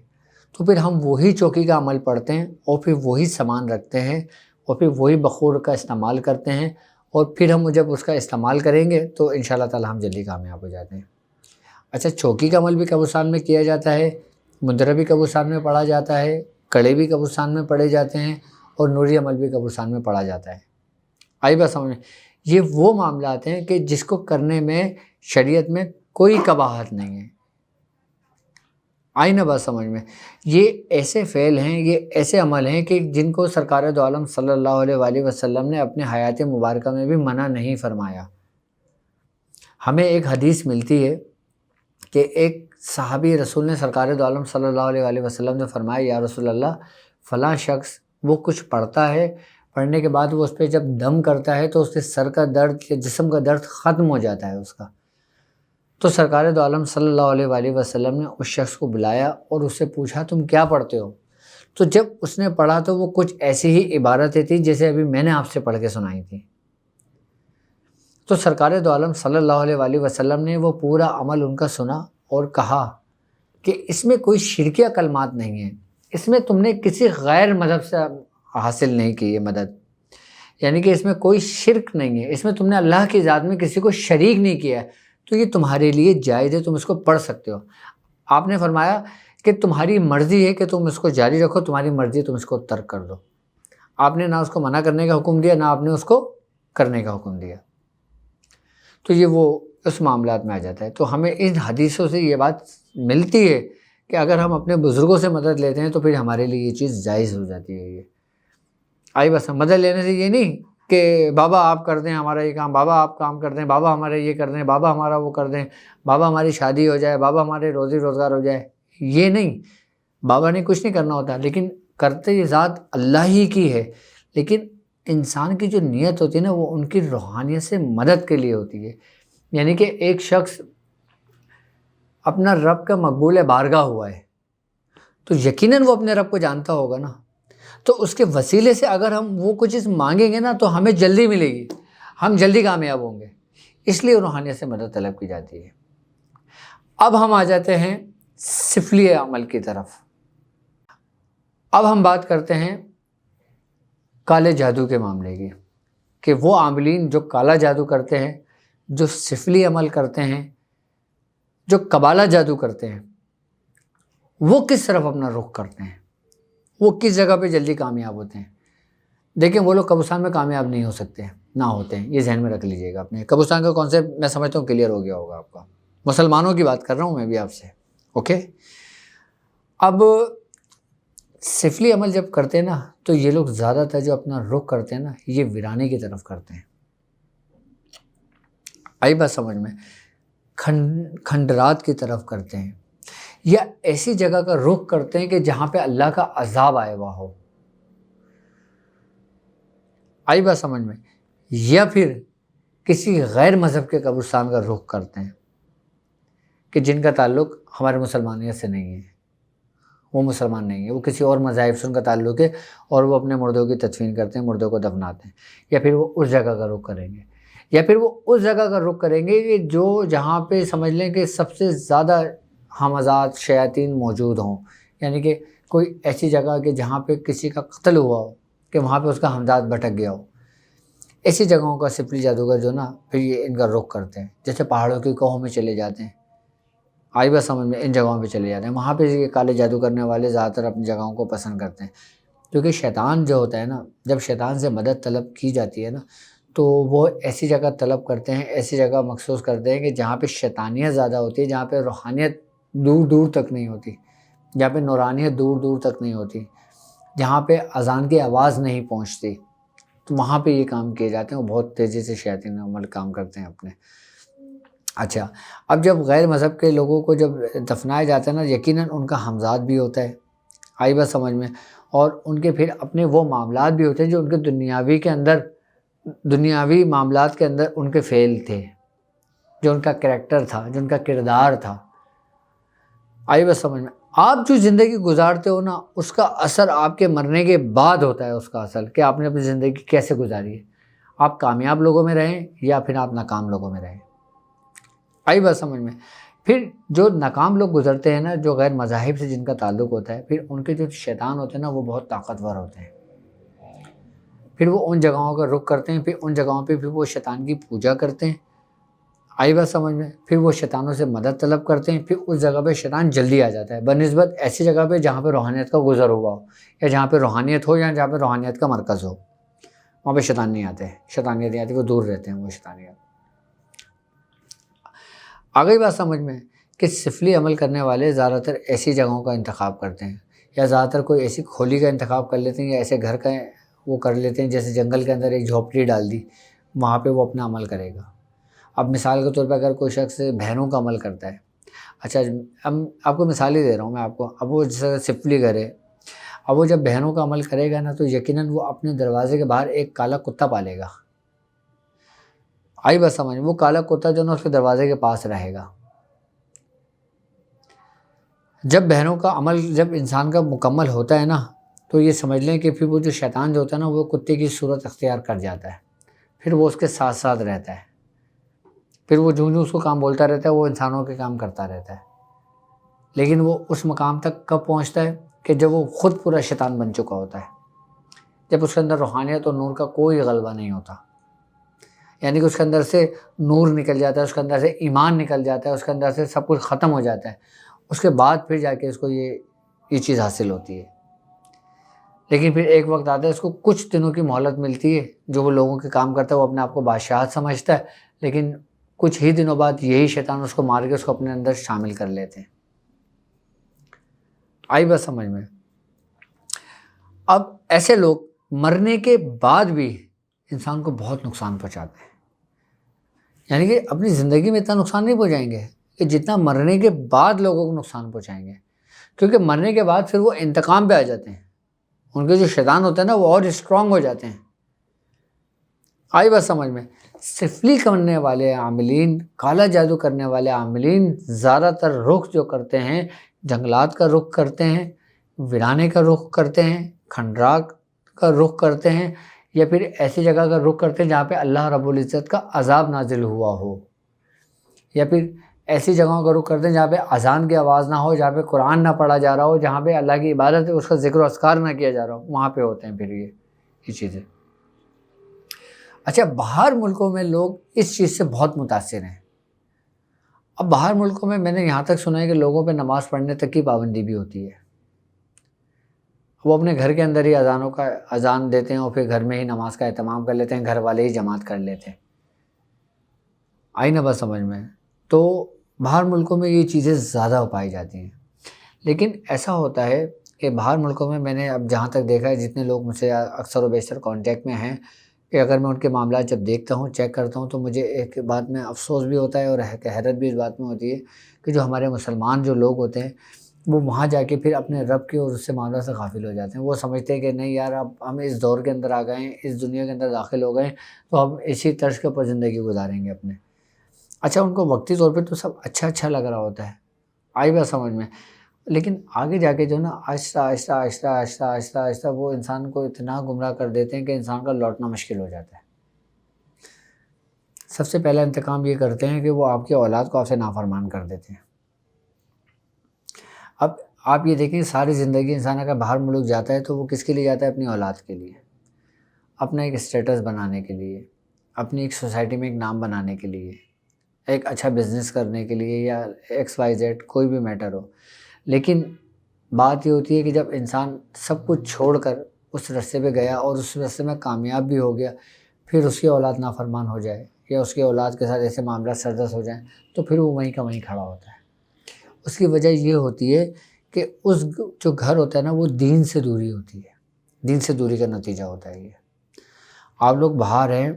تو پھر ہم وہی چوکی کا عمل پڑھتے ہیں اور پھر وہی سامان رکھتے ہیں، اور پھر وہی بخور کا استعمال کرتے ہیں، اور پھر ہم جب اس کا استعمال کریں گے تو انشاءاللہ تعالی ہم جلدی کامیاب ہو جاتے ہیں۔ اچھا، چوکی کا عمل بھی قبرستان میں کیا جاتا ہے، مندرہ بھی قبرستان میں پڑھا جاتا ہے، کڑے بھی قبرستان میں پڑھے جاتے ہیں، اور نوری عمل بھی قبرستان میں پڑھا جاتا ہے۔ آئی بات سمجھ میں؟ یہ وہ معاملات ہیں کہ جس کو کرنے میں شریعت میں کوئی قباحت نہیں ہے۔ آئی نا بات سمجھ میں؟ یہ ایسے فعل ہیں، یہ ایسے عمل ہیں کہ جن کو سرکار دو عالم صلی اللہ علیہ وآلہ وسلم نے اپنے حیات مبارکہ میں بھی منع نہیں فرمایا۔ ہمیں ایک حدیث ملتی ہے کہ ایک صحابی رسول نے سرکار دو عالم صلی اللہ علیہ وآلہ وسلم نے فرمایا، یا رسول اللہ، فلاں شخص وہ کچھ پڑھتا ہے، پڑھنے کے بعد وہ اس پہ جب دم کرتا ہے تو اس کے سر کا درد یا جسم کا درد ختم ہو جاتا ہے اس کا۔ تو سرکار دو عالم صلی اللہ علیہ وآلہ وسلم نے اس شخص کو بلایا اور اس سے پوچھا، تم کیا پڑھتے ہو؟ تو جب اس نے پڑھا تو وہ کچھ ایسی ہی عبارتیں تھیں جیسے ابھی میں نے آپ سے پڑھ کے سنائی تھی۔ تو سرکار دو عالم صلی اللہ علیہ وآلہ وسلم نے وہ پورا عمل ان کا سنا اور کہا کہ اس میں کوئی شرکیہ کلمات نہیں ہیں، اس میں تم نے کسی غیر مذہب سے حاصل نہیں کی ہے مدد، یعنی کہ اس میں کوئی شرک نہیں ہے، اس میں تم نے اللہ کی ذات میں کسی کو شریک نہیں کیا ہے، تو یہ تمہارے لیے جائز ہے، تم اس کو پڑھ سکتے ہو۔ آپ نے فرمایا کہ تمہاری مرضی ہے کہ تم اس کو جاری رکھو، تمہاری مرضی تم اس کو ترک کر دو۔ آپ نے نہ اس کو منع کرنے کا حکم دیا، نہ آپ نے اس کو کرنے کا حکم دیا۔ تو یہ وہ اس معاملات میں آ جاتا ہے۔ تو ہمیں ان حدیثوں سے یہ بات ملتی ہے کہ اگر ہم اپنے بزرگوں سے مدد لیتے ہیں تو پھر ہمارے لیے یہ چیز جائز ہو جاتی ہے۔ یہ آئی بس مدد لینے سے یہ نہیں کہ بابا آپ کر دیں ہمارا یہ کام، بابا آپ کام کر دیں، بابا ہمارا یہ کر دیں، بابا ہمارا وہ کر دیں، بابا ہماری شادی ہو جائے، بابا ہمارے روزی روزگار ہو جائے، یہ نہیں۔ بابا نے کچھ نہیں کرنا ہوتا، لیکن کرتے ذات اللہ ہی کی ہے، لیکن انسان کی جو نیت ہوتی ہے نا وہ ان کی روحانیت سے مدد کے لیے ہوتی ہے۔ یعنی کہ ایک شخص اپنا رب کا مقبول بارگاہ ہوا ہے تو یقیناً وہ اپنے رب کو جانتا ہوگا نا، تو اس کے وسیلے سے اگر ہم وہ کچھ چیز مانگیں گے نا تو ہمیں جلدی ملے گی، ہم جلدی کامیاب ہوں گے، اس لیے روحانیت سے مدد طلب کی جاتی ہے۔ اب ہم آ جاتے ہیں سفلی عمل کی طرف۔ اب ہم بات کرتے ہیں کالے جادو کے معاملے کی، کہ وہ عاملین جو کالا جادو کرتے ہیں، جو سفلی عمل کرتے ہیں، جو قبالہ جادو کرتے ہیں، وہ کس طرف اپنا رخ کرتے ہیں، وہ کس جگہ پہ جلدی کامیاب ہوتے ہیں۔ دیکھیں وہ لوگ قبرستان میں کامیاب نہیں ہو سکتے، نہ ہوتے ہیں، یہ ذہن میں رکھ لیجئے گا اپنے۔ قبرستان کا کانسیپٹ میں سمجھتا ہوں کلیئر ہو گیا ہوگا آپ کا، مسلمانوں کی بات کر رہا ہوں میں بھی آپ سے، اوکے۔ اب سفلی عمل جب کرتے ہیں نا تو یہ لوگ زیادہ تر جو اپنا رخ کرتے ہیں نا یہ ویرانے کی طرف کرتے ہیں۔ آئی بات سمجھ میں؟ کھنڈرات کی طرف کرتے ہیں، یا ایسی جگہ کا رخ کرتے ہیں کہ جہاں پہ اللہ کا عذاب آئے ہوا ہو۔ آئی بات سمجھ میں؟ یا پھر کسی غیر مذہب کے قبرستان کا رخ کرتے ہیں کہ جن کا تعلق ہمارے مسلمانیت سے نہیں ہے، وہ مسلمان نہیں ہے، وہ کسی اور مذاہب سے ان کا تعلق ہے اور وہ اپنے مردوں کی تدفین کرتے ہیں، مردوں کو دفناتے ہیں، یا پھر وہ اس جگہ کا رخ کریں گے، یا پھر وہ اس جگہ کا رخ کریں گے کہ جو جہاں پہ سمجھ لیں کہ سب سے زیادہ ہمزات شیاطین موجود ہوں، یعنی کہ کوئی ایسی جگہ کہ جہاں پہ کسی کا قتل ہوا ہو، کہ وہاں پہ اس کا ہمزات بھٹک گیا ہو، ایسی جگہوں کا سفلی جادوگر جو نا پھر یہ ان کا رخ کرتے ہیں، جیسے پہاڑوں کی کوہوں میں چلے جاتے ہیں۔ آئی بات سمجھ میں؟ ان جگہوں پہ چلے جاتے ہیں، وہاں پہ یہ کالے جادو کرنے والے زیادہ تر اپنی جگہوں کو پسند کرتے ہیں، کیونکہ شیطان جو ہوتا ہے نا، جب شیطان سے مدد طلب کی جاتی ہے نا تو وہ ایسی جگہ طلب کرتے ہیں، ایسی جگہ مخصوص کرتے ہیں کہ جہاں پہ شیطانیت زیادہ ہوتی ہے، جہاں پہ روحانیت دور دور تک نہیں ہوتی، جہاں پہ نورانیت دور دور تک نہیں ہوتی، جہاں پہ اذان کی آواز نہیں پہنچتی، تو وہاں پہ یہ کام کیے جاتے ہیں۔ وہ بہت تیزی سے شیاطین عمل کام کرتے ہیں اپنے۔ اچھا، اب جب غیر مذہب کے لوگوں کو جب دفنایا جاتا ہے نا، یقیناً ان کا ہمزاد بھی ہوتا ہے، آئی بات سمجھ میں، اور ان کے پھر اپنے وہ معاملات بھی ہوتے ہیں جو ان کے دنیاوی معاملات کے اندر ان کے فعل تھے، جو ان کا کریکٹر تھا، جو ان کا کردار تھا۔ آئی بات سمجھ میں؟ آپ جو زندگی گزارتے ہو نا اس کا اثر آپ کے مرنے کے بعد ہوتا ہے، اس کا اثر کہ آپ نے اپنی زندگی کیسے گزاری ہے، آپ کامیاب لوگوں میں رہیں یا پھر آپ ناکام لوگوں میں رہیں۔ آئی بات سمجھ میں؟ پھر جو ناکام لوگ گزرتے ہیں نا، جو غیر مذاہب سے جن کا تعلق ہوتا ہے، پھر ان کے جو شیطان ہوتے ہیں نا وہ بہت طاقتور ہوتے ہیں، پھر وہ ان جگہوں کا رخ کرتے ہیں، پھر ان جگہوں پہ پھر وہ شیطان کی پوجا کرتے ہیں، آئی بات سمجھ میں؟ پھر وہ شیطانوں سے مدد طلب کرتے ہیں، پھر اس جگہ پہ شیطان جلدی آ جاتا ہے بنسبت ایسی جگہ پہ جہاں پہ روحانیت کا گزر ہوا ہو، یا جہاں پہ روحانیت ہو، یا جہاں پہ روحانیت کا مرکز ہو، وہاں پہ شیطان نہیں آتے، شیطانیت نہیں آتی، وہ دور رہتے ہیں وہ شیطانیت۔ آ گئی بات سمجھ میں کہ سفلی عمل کرنے والے زیادہ تر ایسی جگہوں کا انتخاب کرتے ہیں، یا زیادہ تر کوئی ایسی کھولی کا انتخاب کر لیتے ہیں، یا ایسے گھر کا وہ کر لیتے ہیں جیسے جنگل کے اندر ایک جھوپڑی ڈال دی، وہاں پہ وہ اپنا عمل کرے گا۔ اب مثال کے طور پہ اگر کوئی شخص بہنوں کا عمل کرتا ہے، اچھا اب آپ کو مثال ہی دے رہا ہوں میں آپ کو، اب وہ جیسے سفلی گھر ہے، اب وہ جب بہنوں کا عمل کرے گا نا تو یقیناً وہ اپنے دروازے کے باہر ایک کالا کتا پالے گا، آئی بس سمجھ، وہ کالا کتا جو نا اس کے دروازے کے پاس رہے گا۔ جب بہنوں کا عمل جب انسان کا مکمل ہوتا ہے نا تو یہ سمجھ لیں کہ پھر وہ جو شیطان جو ہوتا ہے نا وہ کتے کی صورت اختیار کر جاتا ہے، پھر وہ اس کے ساتھ ساتھ رہتا ہے، پھر وہ جو اس کو کام بولتا رہتا ہے وہ انسانوں کے کام کرتا رہتا ہے، لیکن وہ اس مقام تک کب پہنچتا ہے کہ جب وہ خود پورا شیطان بن چکا ہوتا ہے، جب اس کے اندر روحانیت اور نور کا کوئی غلبہ نہیں ہوتا، یعنی کہ اس کے اندر سے نور نکل جاتا ہے، اس کے اندر سے ایمان نکل جاتا ہے، اس کے اندر سے سب کچھ ختم ہو جاتا ہے، اس کے بعد پھر جا کے اس کو یہ چیز حاصل ہوتی ہے۔ لیکن پھر ایک وقت آتا ہے اس کو کچھ دنوں کی مہلت ملتی ہے، جو وہ لوگوں کے کام کرتا ہے وہ اپنے آپ کو بادشاہت سمجھتا ہے، لیکن کچھ ہی دنوں بعد یہی شیطان اس کو مار کے اس کو اپنے اندر شامل کر لیتے ہیں، آئی بات سمجھ میں؟ اب ایسے لوگ مرنے کے بعد بھی انسان کو بہت نقصان پہنچاتے ہیں، یعنی کہ اپنی زندگی میں اتنا نقصان نہیں پہنچائیں گے کہ جتنا مرنے کے بعد لوگوں کو نقصان پہنچائیں گے، کیونکہ مرنے کے بعد پھر وہ انتقام پہ آ جاتے ہیں، ان کے جو شیطان ہوتے ہیں نا وہ اور اسٹرانگ ہو جاتے ہیں، آئی بات سمجھ میں؟ سفلی کرنے والے عاملین، کالا جادو کرنے والے عاملین زیادہ تر رخ جو کرتے ہیں جنگلات کا رخ کرتے ہیں، ویرانے کا رخ کرتے ہیں، کھنڈرات کا رخ کرتے ہیں، یا پھر ایسی جگہ کا رخ کرتے ہیں جہاں پہ اللہ رب العزت کا عذاب نازل ہوا ہو، یا پھر ایسی جگہوں کا رخ کرتے ہیں جہاں پہ اذان کی آواز نہ ہو، جہاں پہ قرآن نہ پڑھا جا رہا ہو، جہاں پہ اللہ کی عبادت ہے اس کا ذکر و اذکار نہ کیا جا رہا ہو، وہاں پہ ہوتے ہیں پھر یہ چیزیں۔ اچھا، باہر ملکوں میں لوگ اس چیز سے بہت متاثر ہیں۔ اب باہر ملکوں میں میں نے یہاں تک سنا ہے کہ لوگوں پہ نماز پڑھنے تک کی پابندی بھی ہوتی ہے، وہ اپنے گھر کے اندر ہی اذان دیتے ہیں اور پھر گھر میں ہی نماز کا اہتمام کر لیتے ہیں، گھر والے ہی جماعت کر لیتے ہیں، آئی نا بات سمجھ میں؟ تو باہر ملکوں میں یہ چیزیں زیادہ پائی جاتی ہیں، لیکن ایسا ہوتا ہے کہ باہر ملکوں میں نے اب جہاں تک دیکھا ہے، جتنے لوگ مجھ سے اکثر و بیشتر کانٹیکٹ میں ہیں، کہ اگر میں ان کے معاملات جب دیکھتا ہوں، چیک کرتا ہوں، تو مجھے ایک بات میں افسوس بھی ہوتا ہے اور حیرت بھی اس بات میں ہوتی ہے کہ جو ہمارے مسلمان جو لوگ ہوتے ہیں وہ وہاں جا کے پھر اپنے رب کے اور اس سے معاملات سے غافل ہو جاتے ہیں۔ وہ سمجھتے ہیں کہ نہیں یار، اب ہم اس دور کے اندر آ گئے ہیں، اس دنیا کے اندر داخل ہو گئے ہیں، تو ہم اسی طرز کے اوپر زندگی گزاریں گے اپنے۔ اچھا، ان کو وقتی طور پہ تو سب اچھا لگ رہا ہوتا ہے، آئی بات سمجھ میں، لیکن آگے جا کے جو نا آہستہ وہ انسان کو اتنا گمراہ کر دیتے ہیں کہ انسان کا لوٹنا مشکل ہو جاتا ہے۔ سب سے پہلا انتقام یہ کرتے ہیں کہ وہ آپ کے اولاد کو آپ سے نافرمان کر دیتے ہیں۔ اب آپ یہ دیکھیں، ساری زندگی انسان اگر باہر ملک جاتا ہے تو وہ کس کے لیے جاتا ہے؟ اپنی اولاد کے لیے، اپنا ایک اسٹیٹس بنانے کے لیے، اپنی ایک سوسائٹی میں ایک نام بنانے کے لیے، ایک اچھا بزنس کرنے کے لیے، یا XYZ کوئی بھی میٹر ہو۔ لیکن بات یہ ہوتی ہے کہ جب انسان سب کچھ چھوڑ کر اس راستے پہ گیا اور اس راستے میں کامیاب بھی ہو گیا، پھر اس کی اولاد نافرمان ہو جائے یا اس کی اولاد کے ساتھ ایسے معاملات سرزد ہو جائیں، تو پھر وہ وہیں کا وہیں کھڑا ہوتا ہے۔ اس کی وجہ یہ ہوتی ہے کہ اس جو گھر ہوتا ہے نا وہ دین سے دوری ہوتی ہے، دین سے دوری کا نتیجہ ہوتا ہے یہ۔ آپ لوگ باہر ہیں،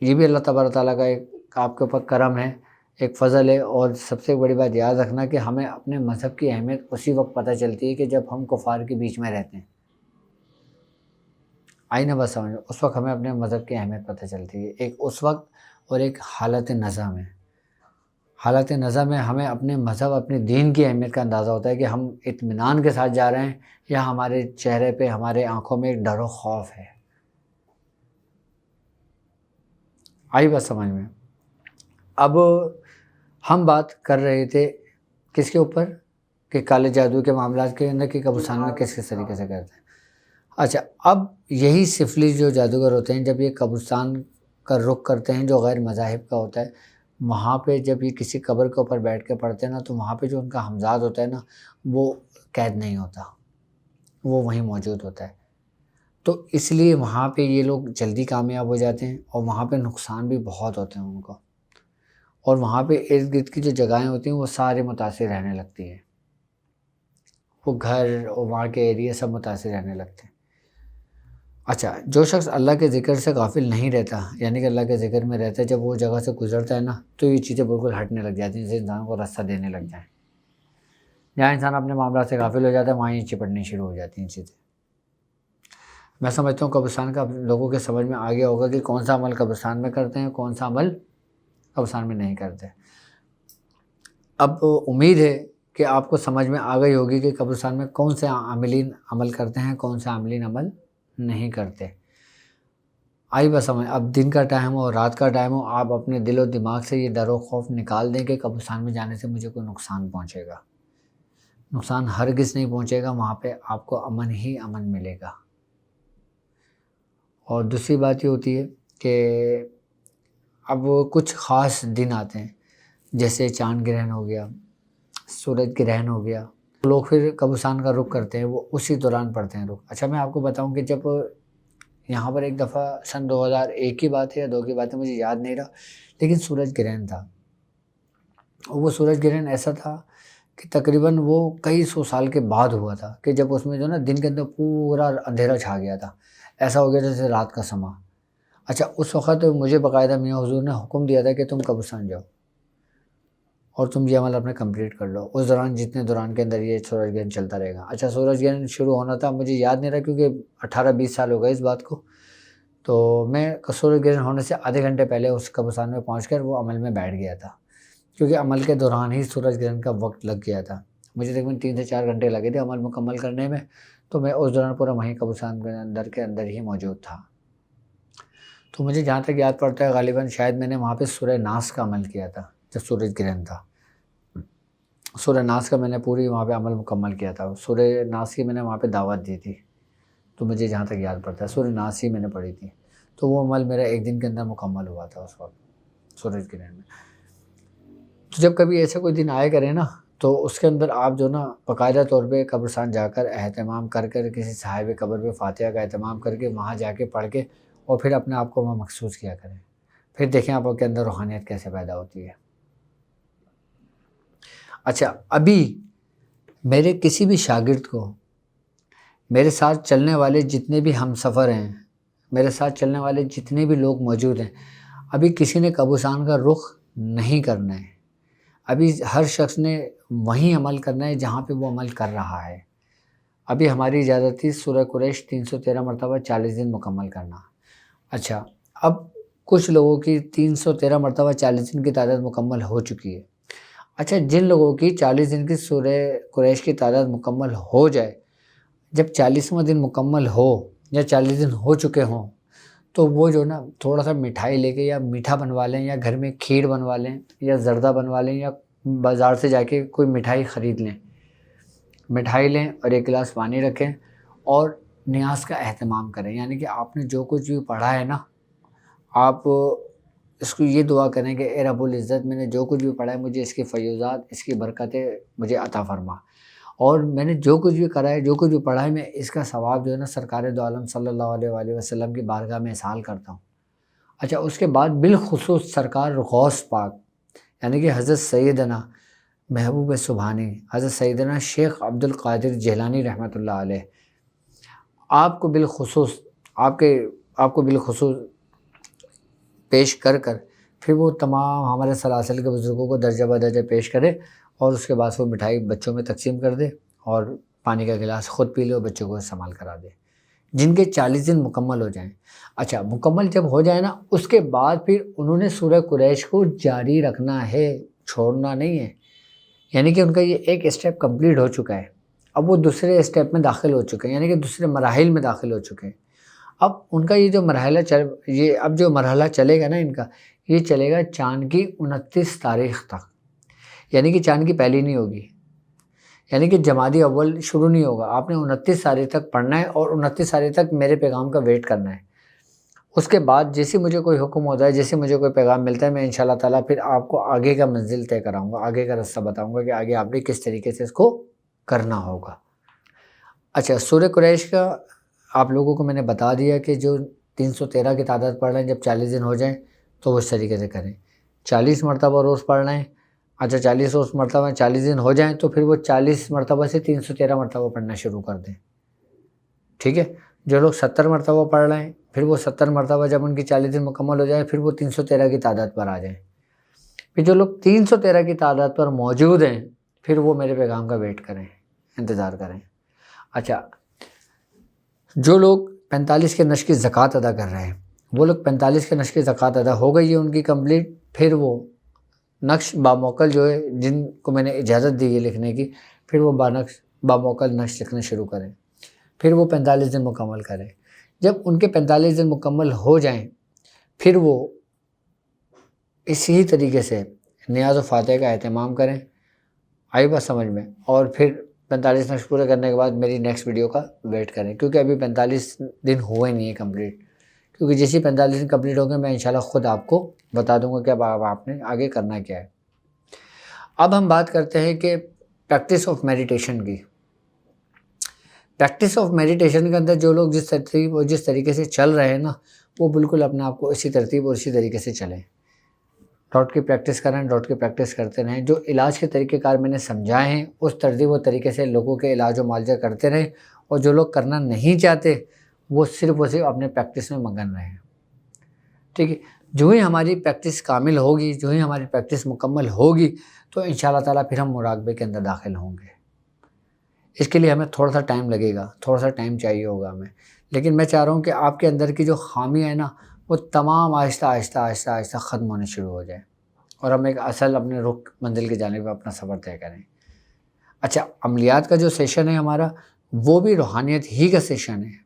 یہ بھی اللہ تبارک تعالیٰ کا ایک آپ کے اوپر کرم ہے، ایک فضل ہے، اور سب سے بڑی بات یاد رکھنا کہ ہمیں اپنے مذہب کی اہمیت اسی وقت پتہ چلتی ہے کہ جب ہم کفار کے بیچ میں رہتے ہیں، آئی نا بات سمجھ، اس وقت ہمیں اپنے مذہب کی اہمیت پتہ چلتی ہے، ایک اس وقت اور ایک حالت نظم ہے۔ حالت نظم میں ہمیں اپنے مذہب، اپنے دین کی اہمیت کا اندازہ ہوتا ہے کہ ہم اطمینان کے ساتھ جا رہے ہیں، یا ہمارے چہرے پہ، ہمارے آنکھوں میں ایک ڈر و خوف ہے، آئی بات سمجھ میں؟ اب ہم بات کر رہے تھے کس کے اوپر، کہ کالے جادو کے معاملات کے اندر کہ قبرستان میں کس طریقے سے کرتے ہیں۔ اچھا، اب یہی سفلی جو جادوگر ہوتے ہیں جب یہ قبرستان کا رخ کرتے ہیں جو غیر مذاہب کا ہوتا ہے، وہاں پہ جب یہ کسی قبر کے اوپر بیٹھ کے پڑھتے ہیں نا تو وہاں پہ جو ان کا ہمزاد ہوتا ہے نا وہ قید نہیں ہوتا، وہ وہیں موجود ہوتا ہے. تو اس لیے وہاں پہ یہ لوگ جلدی کامیاب ہو جاتے ہیں اور وہاں پہ نقصان بھی بہت ہوتے ہیں ان کو، اور وہاں پہ ارد گرد کی جو جگہیں ہوتی ہیں وہ سارے متاثر رہنے لگتی ہیں، وہ گھر اور وہاں کے ایریا سب متاثر رہنے لگتے ہیں. اچھا، جو شخص اللہ کے ذکر سے غافل نہیں رہتا، یعنی کہ اللہ کے ذکر میں رہتا ہے، جب وہ جگہ سے گزرتا ہے نا تو یہ چیزیں بالکل ہٹنے لگ جاتی ہیں، جیسے انسان کو راستہ دینے لگ جائیں. جہاں انسان اپنے معاملات سے غافل ہو جاتا ہے وہاں ہی چپٹنی شروع ہو جاتی ہیں چیزیں. میں سمجھتا ہوں قبرستان کا لوگوں کے سمجھ میں آ گیا ہوگا کہ کون سا عمل قبرستان میں کرتے ہیں، کون سا عمل قبرستان میں نہیں کرتے. اب امید ہے کہ آپ کو سمجھ میں آ گئی ہوگی کہ قبرستان میں کون سے عاملین عمل کرتے ہیں، کون سے عاملین عمل نہیں کرتے. آئی بس سمجھ. اب دن کا ٹائم ہو، رات کا ٹائم ہو، آپ اپنے دل و دماغ سے یہ ڈر و خوف نکال دیں کہ قبرستان میں جانے سے مجھے کوئی نقصان پہنچے گا. نقصان ہرگز نہیں پہنچے گا، وہاں پہ آپ کو امن ہی امن ملے گا. اور دوسری بات یہ ہوتی ہے کہ اب کچھ خاص دن آتے ہیں جیسے چاند گرہن ہو گیا، سورج گرہن ہو گیا، لوگ پھر قبرستان کا رخ کرتے ہیں، وہ اسی دوران پڑھتے ہیں رخ. اچھا، میں آپ کو بتاؤں کہ جب یہاں پر ایک دفعہ سن 2001 کی بات ہے یا 2 کی بات ہے، مجھے یاد نہیں رہا، لیکن سورج گرہن تھا. وہ سورج گرہن ایسا تھا کہ تقریباً وہ کئی سو سال کے بعد ہوا تھا، کہ جب اس میں جو نا دن کے اندر پورا اندھیرا چھا گیا تھا، ایسا ہو گیا جیسے رات کا سما. اچھا، اس وقت مجھے باقاعدہ میاں حضور نے حکم دیا تھا کہ تم قبرستان جاؤ اور تم یہ عمل اپنے کمپلیٹ کر لو اس دوران، جتنے دوران کے اندر یہ سورج گرہن چلتا رہے گا. اچھا، سورج گرہن شروع ہونا تھا، مجھے یاد نہیں رہا کیونکہ 18-20 سال ہو گئے اس بات کو. تو میں سورج گرہن ہونے سے آدھے گھنٹے پہلے اس قبرستان میں پہنچ کر وہ عمل میں بیٹھ گیا تھا، کیونکہ عمل کے دوران ہی سورج گرہن کا وقت لگ گیا تھا. مجھے تقریباً 3 سے 4 گھنٹے لگے تھے عمل مکمل کرنے میں، تو میں اس دوران پورا وہیں قبرستان کے اندر ہی موجود تھا. تو مجھے جہاں تک یاد پڑتا ہے غالباً شاید میں نے وہاں پہ سورہ ناس کا عمل کیا تھا جب سورج گرہن تھا. سورہ ناس کا میں نے پوری وہاں پہ عمل مکمل کیا تھا. سورہ ناس کی میں نے وہاں پہ دعوت دی تھی، تو مجھے جہاں تک یاد پڑتا ہے سورہ ناس ہی میں نے پڑھی تھی. تو وہ عمل میرا 1 دن کے اندر مکمل ہوا تھا اس وقت سورج گرہن میں. تو جب کبھی ایسا کوئی دن آئے کرے نا تو اس کے اندر آپ جو نا باقاعدہ طور پہ قبرستان جا کر اہتمام کر کسی صاحب قبر پہ فاتحہ کا اہتمام کر کے وہاں جا کے پڑھ کے اور پھر اپنے آپ کو وہاں مخصوص کیا کریں. پھر دیکھیں آپ کے اندر روحانیت کیسے پیدا ہوتی ہے. اچھا، ابھی میرے کسی بھی شاگرد کو، میرے ساتھ چلنے والے جتنے بھی ہم سفر ہیں، میرے ساتھ چلنے والے جتنے بھی لوگ موجود ہیں، ابھی کسی نے قبرستان کا رخ نہیں کرنا ہے. ابھی ہر شخص نے وہیں عمل کرنا ہے جہاں پہ وہ عمل کر رہا ہے. ابھی ہماری اجازت تھی سورہ قریش 313 مرتبہ 40 دن مکمل کرنا. اچھا، اب کچھ لوگوں کی 313 مرتبہ 40 دن کی تعداد مکمل ہو چکی ہے. اچھا، جن لوگوں کی 40 دن کی سورہ قریش کی تعداد مکمل ہو جائے، جب 40واں دن مکمل ہو یا 40 دن ہو چکے ہوں، تو وہ جو نا تھوڑا سا مٹھائی لے کے یا میٹھا بنوا لیں یا گھر میں کھیر بنوا لیں یا زردہ بنوا لیں یا بازار سے جا کے کوئی مٹھائی خرید لیں، مٹھائی لیں اور 1 گلاس پانی رکھیں اور نیاز کا اہتمام کریں. یعنی کہ آپ نے جو کچھ بھی پڑھا ہے نا، آپ اس کو یہ دعا کریں کہ اے رب العزت، میں نے جو کچھ بھی پڑھا ہے مجھے اس کی فیوزات، اس کی برکتیں مجھے عطا فرما، اور میں نے جو کچھ بھی کرا ہے، جو کچھ بھی پڑھا ہے، میں اس کا ثواب جو ہے نا سرکار دو عالم صلی اللہ علیہ وآلہ وسلم کی بارگاہ میں احسال کرتا ہوں. اچھا، اس کے بعد بالخصوص سرکار غوث پاک یعنی کہ حضرت سیدنا محبوب سبحانی حضرت سیدنا شیخ عبد القادر جیلانی رحمۃ اللہ علیہ، آپ کو بالخصوص پیش کر پھر وہ تمام ہمارے سلاسل کے بزرگوں کو درجہ بدرجہ پیش کرے اور اس کے بعد وہ مٹھائی بچوں میں تقسیم کر دے اور پانی کا گلاس خود پی لے اور بچوں کو استعمال کرا دے، جن کے 40 دن مکمل ہو جائیں. اچھا، مکمل جب ہو جائے نا، اس کے بعد پھر انہوں نے سورہ قریش کو جاری رکھنا ہے، چھوڑنا نہیں ہے. یعنی کہ ان کا یہ ایک اسٹیپ کمپلیٹ ہو چکا ہے، اب وہ دوسرے اسٹیپ میں داخل ہو چکے ہیں، یعنی کہ دوسرے مراحل میں داخل ہو چکے ہیں. اب ان کا یہ جو مرحلہ چلے گا نا، ان کا یہ چلے گا چاند کی 29 تاریخ تک، یعنی کہ چاند کی پہلی نہیں ہوگی. یعنی کہ جمادی اول شروع نہیں ہوگا، آپ نے 29 تاریخ تک پڑھنا ہے اور 29 تاریخ تک میرے پیغام کا ویٹ کرنا ہے۔ اس کے بعد جیسے مجھے کوئی حکم ہوتا ہے، جیسے مجھے کوئی پیغام ملتا ہے، میں انشاءاللہ تعالیٰ پھر آپ کو آگے کا منزل طے کراؤں گا، آگے کا راستہ بتاؤں گا کہ آگے آپ نے کس طریقے سے اس کو کرنا ہوگا۔ اچھا، سورہ قریش کا آپ لوگوں کو میں نے بتا دیا کہ جو 313 کی تعداد پڑھ رہے ہیں، جب 40 دن ہو جائیں تو وہ اس طریقے سے کریں۔ 40 مرتبہ روز پڑھ رہے ہیں، اچھا 40 روز مرتبہ 40 دن ہو جائیں تو پھر وہ 40 مرتبہ سے 313 مرتبہ پڑھنا شروع کر دیں، ٹھیک ہے۔ جو لوگ 70 مرتبہ پڑھ رہے ہیں، پھر وہ 70 مرتبہ جب ان کی 40 دن مکمل ہو جائے پھر وہ 313 کی تعداد پر آ جائیں۔ پھر جو لوگ 313 کی تعداد پر موجود ہیں پھر وہ میرے پیغام کا ویٹ کریں، انتظار کریں۔ اچھا، جو لوگ 45 کے نصف کی زکوٰۃ ادا کر رہے ہیں، وہ لوگ 45 کے نصف کی زکوٰۃ ادا ہو گئی ہے ان کی کمپلیٹ، پھر وہ نقش باموکل جو ہے، جن کو میں نے اجازت دی ہے لکھنے کی، پھر وہ باموکل نقش لکھنا شروع کریں، پھر وہ 45 دن مکمل کریں۔ جب ان کے 45 دن مکمل ہو جائیں پھر وہ اسی طریقے سے نیاز و فاتحہ کا اہتمام کریں، آئی بات سمجھ میں، اور پھر 45 نقش پورے کرنے کے بعد میری نیکسٹ ویڈیو کا ویٹ کریں، کیونکہ ابھی 45 دن ہوئے نہیں ہے کمپلیٹ، کیونکہ جیسے 45 دن کمپلیٹ ہو گئے میں انشاءاللہ خود آپ کو بتا دوں گا کہ اب آپ نے آگے کرنا کیا ہے۔ اب ہم بات کرتے ہیں کہ پریکٹس آف میڈیٹیشن کی۔ پریکٹس آف میڈیٹیشن کے اندر جو لوگ جس ترتیب اور جس طریقے سے چل رہے ہیں نا، وہ بالکل اپنے آپ کو اسی ترتیب اور اسی طریقے سے چلیں، ڈاٹ کی پریکٹس کریں، ڈاٹ کی پریکٹس کرتے رہیں۔ جو علاج کے طریقہ کار میں نے سمجھائے ہیں اس ترتیب و طریقے سے لوگوں کے علاج و معالجہ کرتے رہیں، اور جو لوگ کرنا نہیں چاہتے وہ صرف اپنے پریکٹس میں مگن رہے ہیں، ٹھیک ہے۔ جو ہی ہماری پریکٹس کامل ہوگی، جو ہی ہماری پریکٹس مکمل ہوگی تو انشاءاللہ تعالیٰ پھر ہم مراقبے کے اندر داخل ہوں گے۔ اس کے لیے ہمیں تھوڑا سا ٹائم لگے گا، تھوڑا سا ٹائم چاہیے ہوگا ہمیں، لیکن میں چاہ رہا ہوں کہ آپ کے اندر کی جو خامیاں ہیں نا وہ تمام آہستہ آہستہ آہستہ آہستہ ختم ہونے شروع ہو جائیں، اور ہم ایک اصل اپنے رخ منزل کی جانب اپنا سفر طے کریں۔ اچھا، عملیات کا جو سیشن ہے ہمارا وہ بھی روحانیت ہی کا سیشن ہے،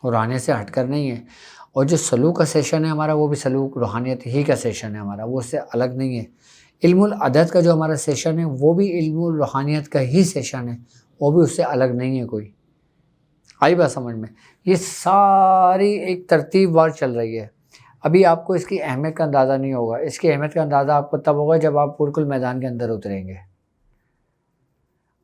روحانیت سے ہٹ کر نہیں ہے، اور جو سلوک کا سیشن ہے ہمارا وہ بھی سلوک روحانیت ہی کا سیشن ہے ہمارا، وہ اس سے الگ نہیں ہے۔ علم العدد کا جو ہمارا سیشن ہے وہ بھی علم الروحانیت کا ہی سیشن ہے، وہ بھی اس سے الگ نہیں ہے کوئی، آئی بات سمجھ میں۔ یہ ساری ایک ترتیب وار چل رہی ہے۔ ابھی آپ کو اس کی اہمیت کا اندازہ نہیں ہوگا، اس کی اہمیت کا اندازہ آپ کو تب ہوگا جب آپ بالکل میدان کے اندر اتریں گے،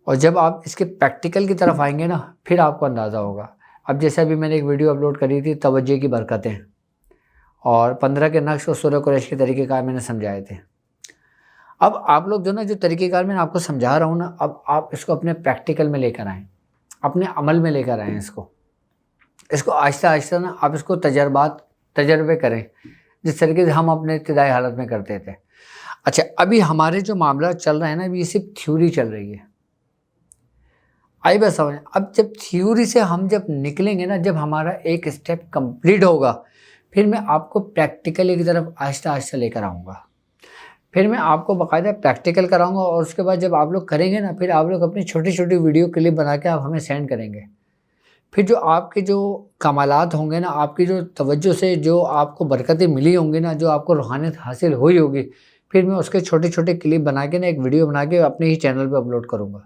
اور جب آپ اس کے پریکٹیکل کی طرف آئیں گے نا پھر آپ کو اندازہ ہوگا۔ اب جیسے ابھی میں نے ایک ویڈیو اپلوڈ کری تھی توجہ کی برکتیں، اور 15 کے نقش اور سورہ قریش کے طریقہ کار میں نے سمجھائے تھے۔ اب آپ لوگ جو طریقہ کار میں آپ کو سمجھا رہا ہوں نا، اب آپ اس کو اپنے پریکٹیکل میں لے کر آئیں، اپنے عمل میں لے کر آئیں، اس کو آہستہ آہستہ نا آپ اس کو تجربے کریں، جس طریقے سے ہم اپنے ابتدائی حالت میں کرتے تھے۔ اچھا، ابھی ہمارے جو معاملات چل رہے ہیں نا، ابھی یہ صرف تھیوری چل رہی ہے، آئی بات سمجھ۔ اب جب تھیوری سے ہم جب نکلیں گے نا، جب ہمارا ایک اسٹیپ کمپلیٹ ہوگا پھر میں آپ کو پریکٹیکلی کی طرف آہستہ آہستہ لے کر آؤں گا، پھر میں آپ کو باقاعدہ پریکٹیکل کراؤں گا، اور اس کے بعد جب آپ لوگ کریں گے نا پھر آپ لوگ اپنی چھوٹی چھوٹی ویڈیو کلپ بنا کے آپ ہمیں سینڈ کریں گے، پھر جو آپ کے جو کمالات ہوں گے نا، آپ کی جو توجہ سے جو آپ کو برکتیں ملی ہوں گی نا، جو آپ کو روحانیت حاصل ہوئی ہوگی، پھر میں اس کے چھوٹے چھوٹے کلپ بنا کے نا ایک ویڈیو بنا کے اپنے ہی چینل پہ اپلوڈ کروں گا،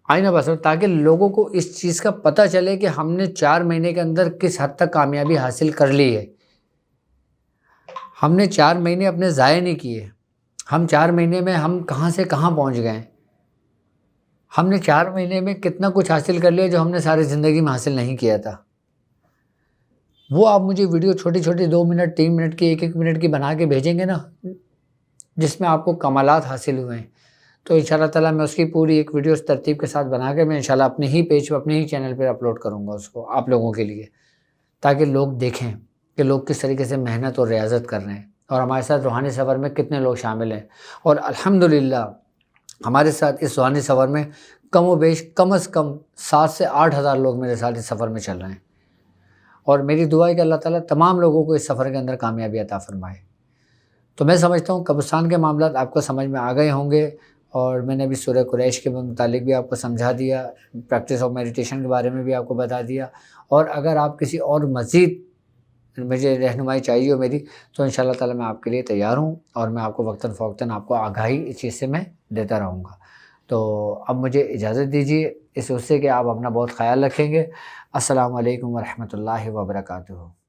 آئی نا بس، تاکہ لوگوں کو اس چیز کا پتہ چلے کہ ہم نے 4 مہینے کے اندر کس حد تک کامیابی حاصل کر لی ہے۔ ہم نے 4 مہینے اپنے ضائع نہیں کیے، ہم 4 مہینے میں ہم کہاں سے کہاں پہنچ گئے، ہم نے 4 مہینے میں کتنا کچھ حاصل کر لیا جو ہم نے ساری زندگی میں حاصل نہیں کیا تھا۔ وہ آپ مجھے ویڈیو چھوٹی چھوٹی 2 منٹ 3 منٹ کی 1 منٹ کی بنا کے بھیجیں گے نا، جس میں آپ کو کمالات حاصل ہوئے ہیں، تو انشاءاللہ تعالیٰ میں اس کی پوری ایک ویڈیو اس ترتیب کے ساتھ بنا کے میں انشاءاللہ اپنے ہی پیج پہ اپنے ہی چینل پہ اپلوڈ کروں گا اس کو آپ لوگوں کے لیے، تاکہ لوگ دیکھیں کہ لوگ کس طریقے سے محنت اور ریاضت کر رہے ہیں، اور ہمارے ساتھ روحانی سفر میں کتنے لوگ شامل ہیں، اور الحمدللہ ہمارے ساتھ اس روحانی سفر میں کم و بیش کم از کم 7 سے 8 ہزار لوگ میرے ساتھ اس سفر میں چل رہے ہیں، اور میری دعا ہے کہ اللہ تعالیٰ تمام لوگوں کو اس سفر کے اندر کامیابی عطا فرمائے۔ تو میں سمجھتا ہوں قبرستان کے معاملات آپ کو سمجھ میں آ گئے ہوں گے، اور میں نے ابھی سورہ قریش کے متعلق بھی آپ کو سمجھا دیا، پریکٹس آف میڈیٹیشن کے بارے میں بھی آپ کو بتا دیا، اور اگر آپ کسی اور مزید مجھے رہنمائی چاہیے ہو میری، تو انشاءاللہ تعالیٰ میں آپ کے لیے تیار ہوں، اور میں آپ کو وقتاً فوقتاً آپ کو آگاہی اس چیز سے میں دیتا رہوں گا۔ تو اب مجھے اجازت دیجیے اس سے کہ آپ اپنا بہت خیال رکھیں گے۔ السلام علیکم ورحمۃ اللہ وبرکاتہ۔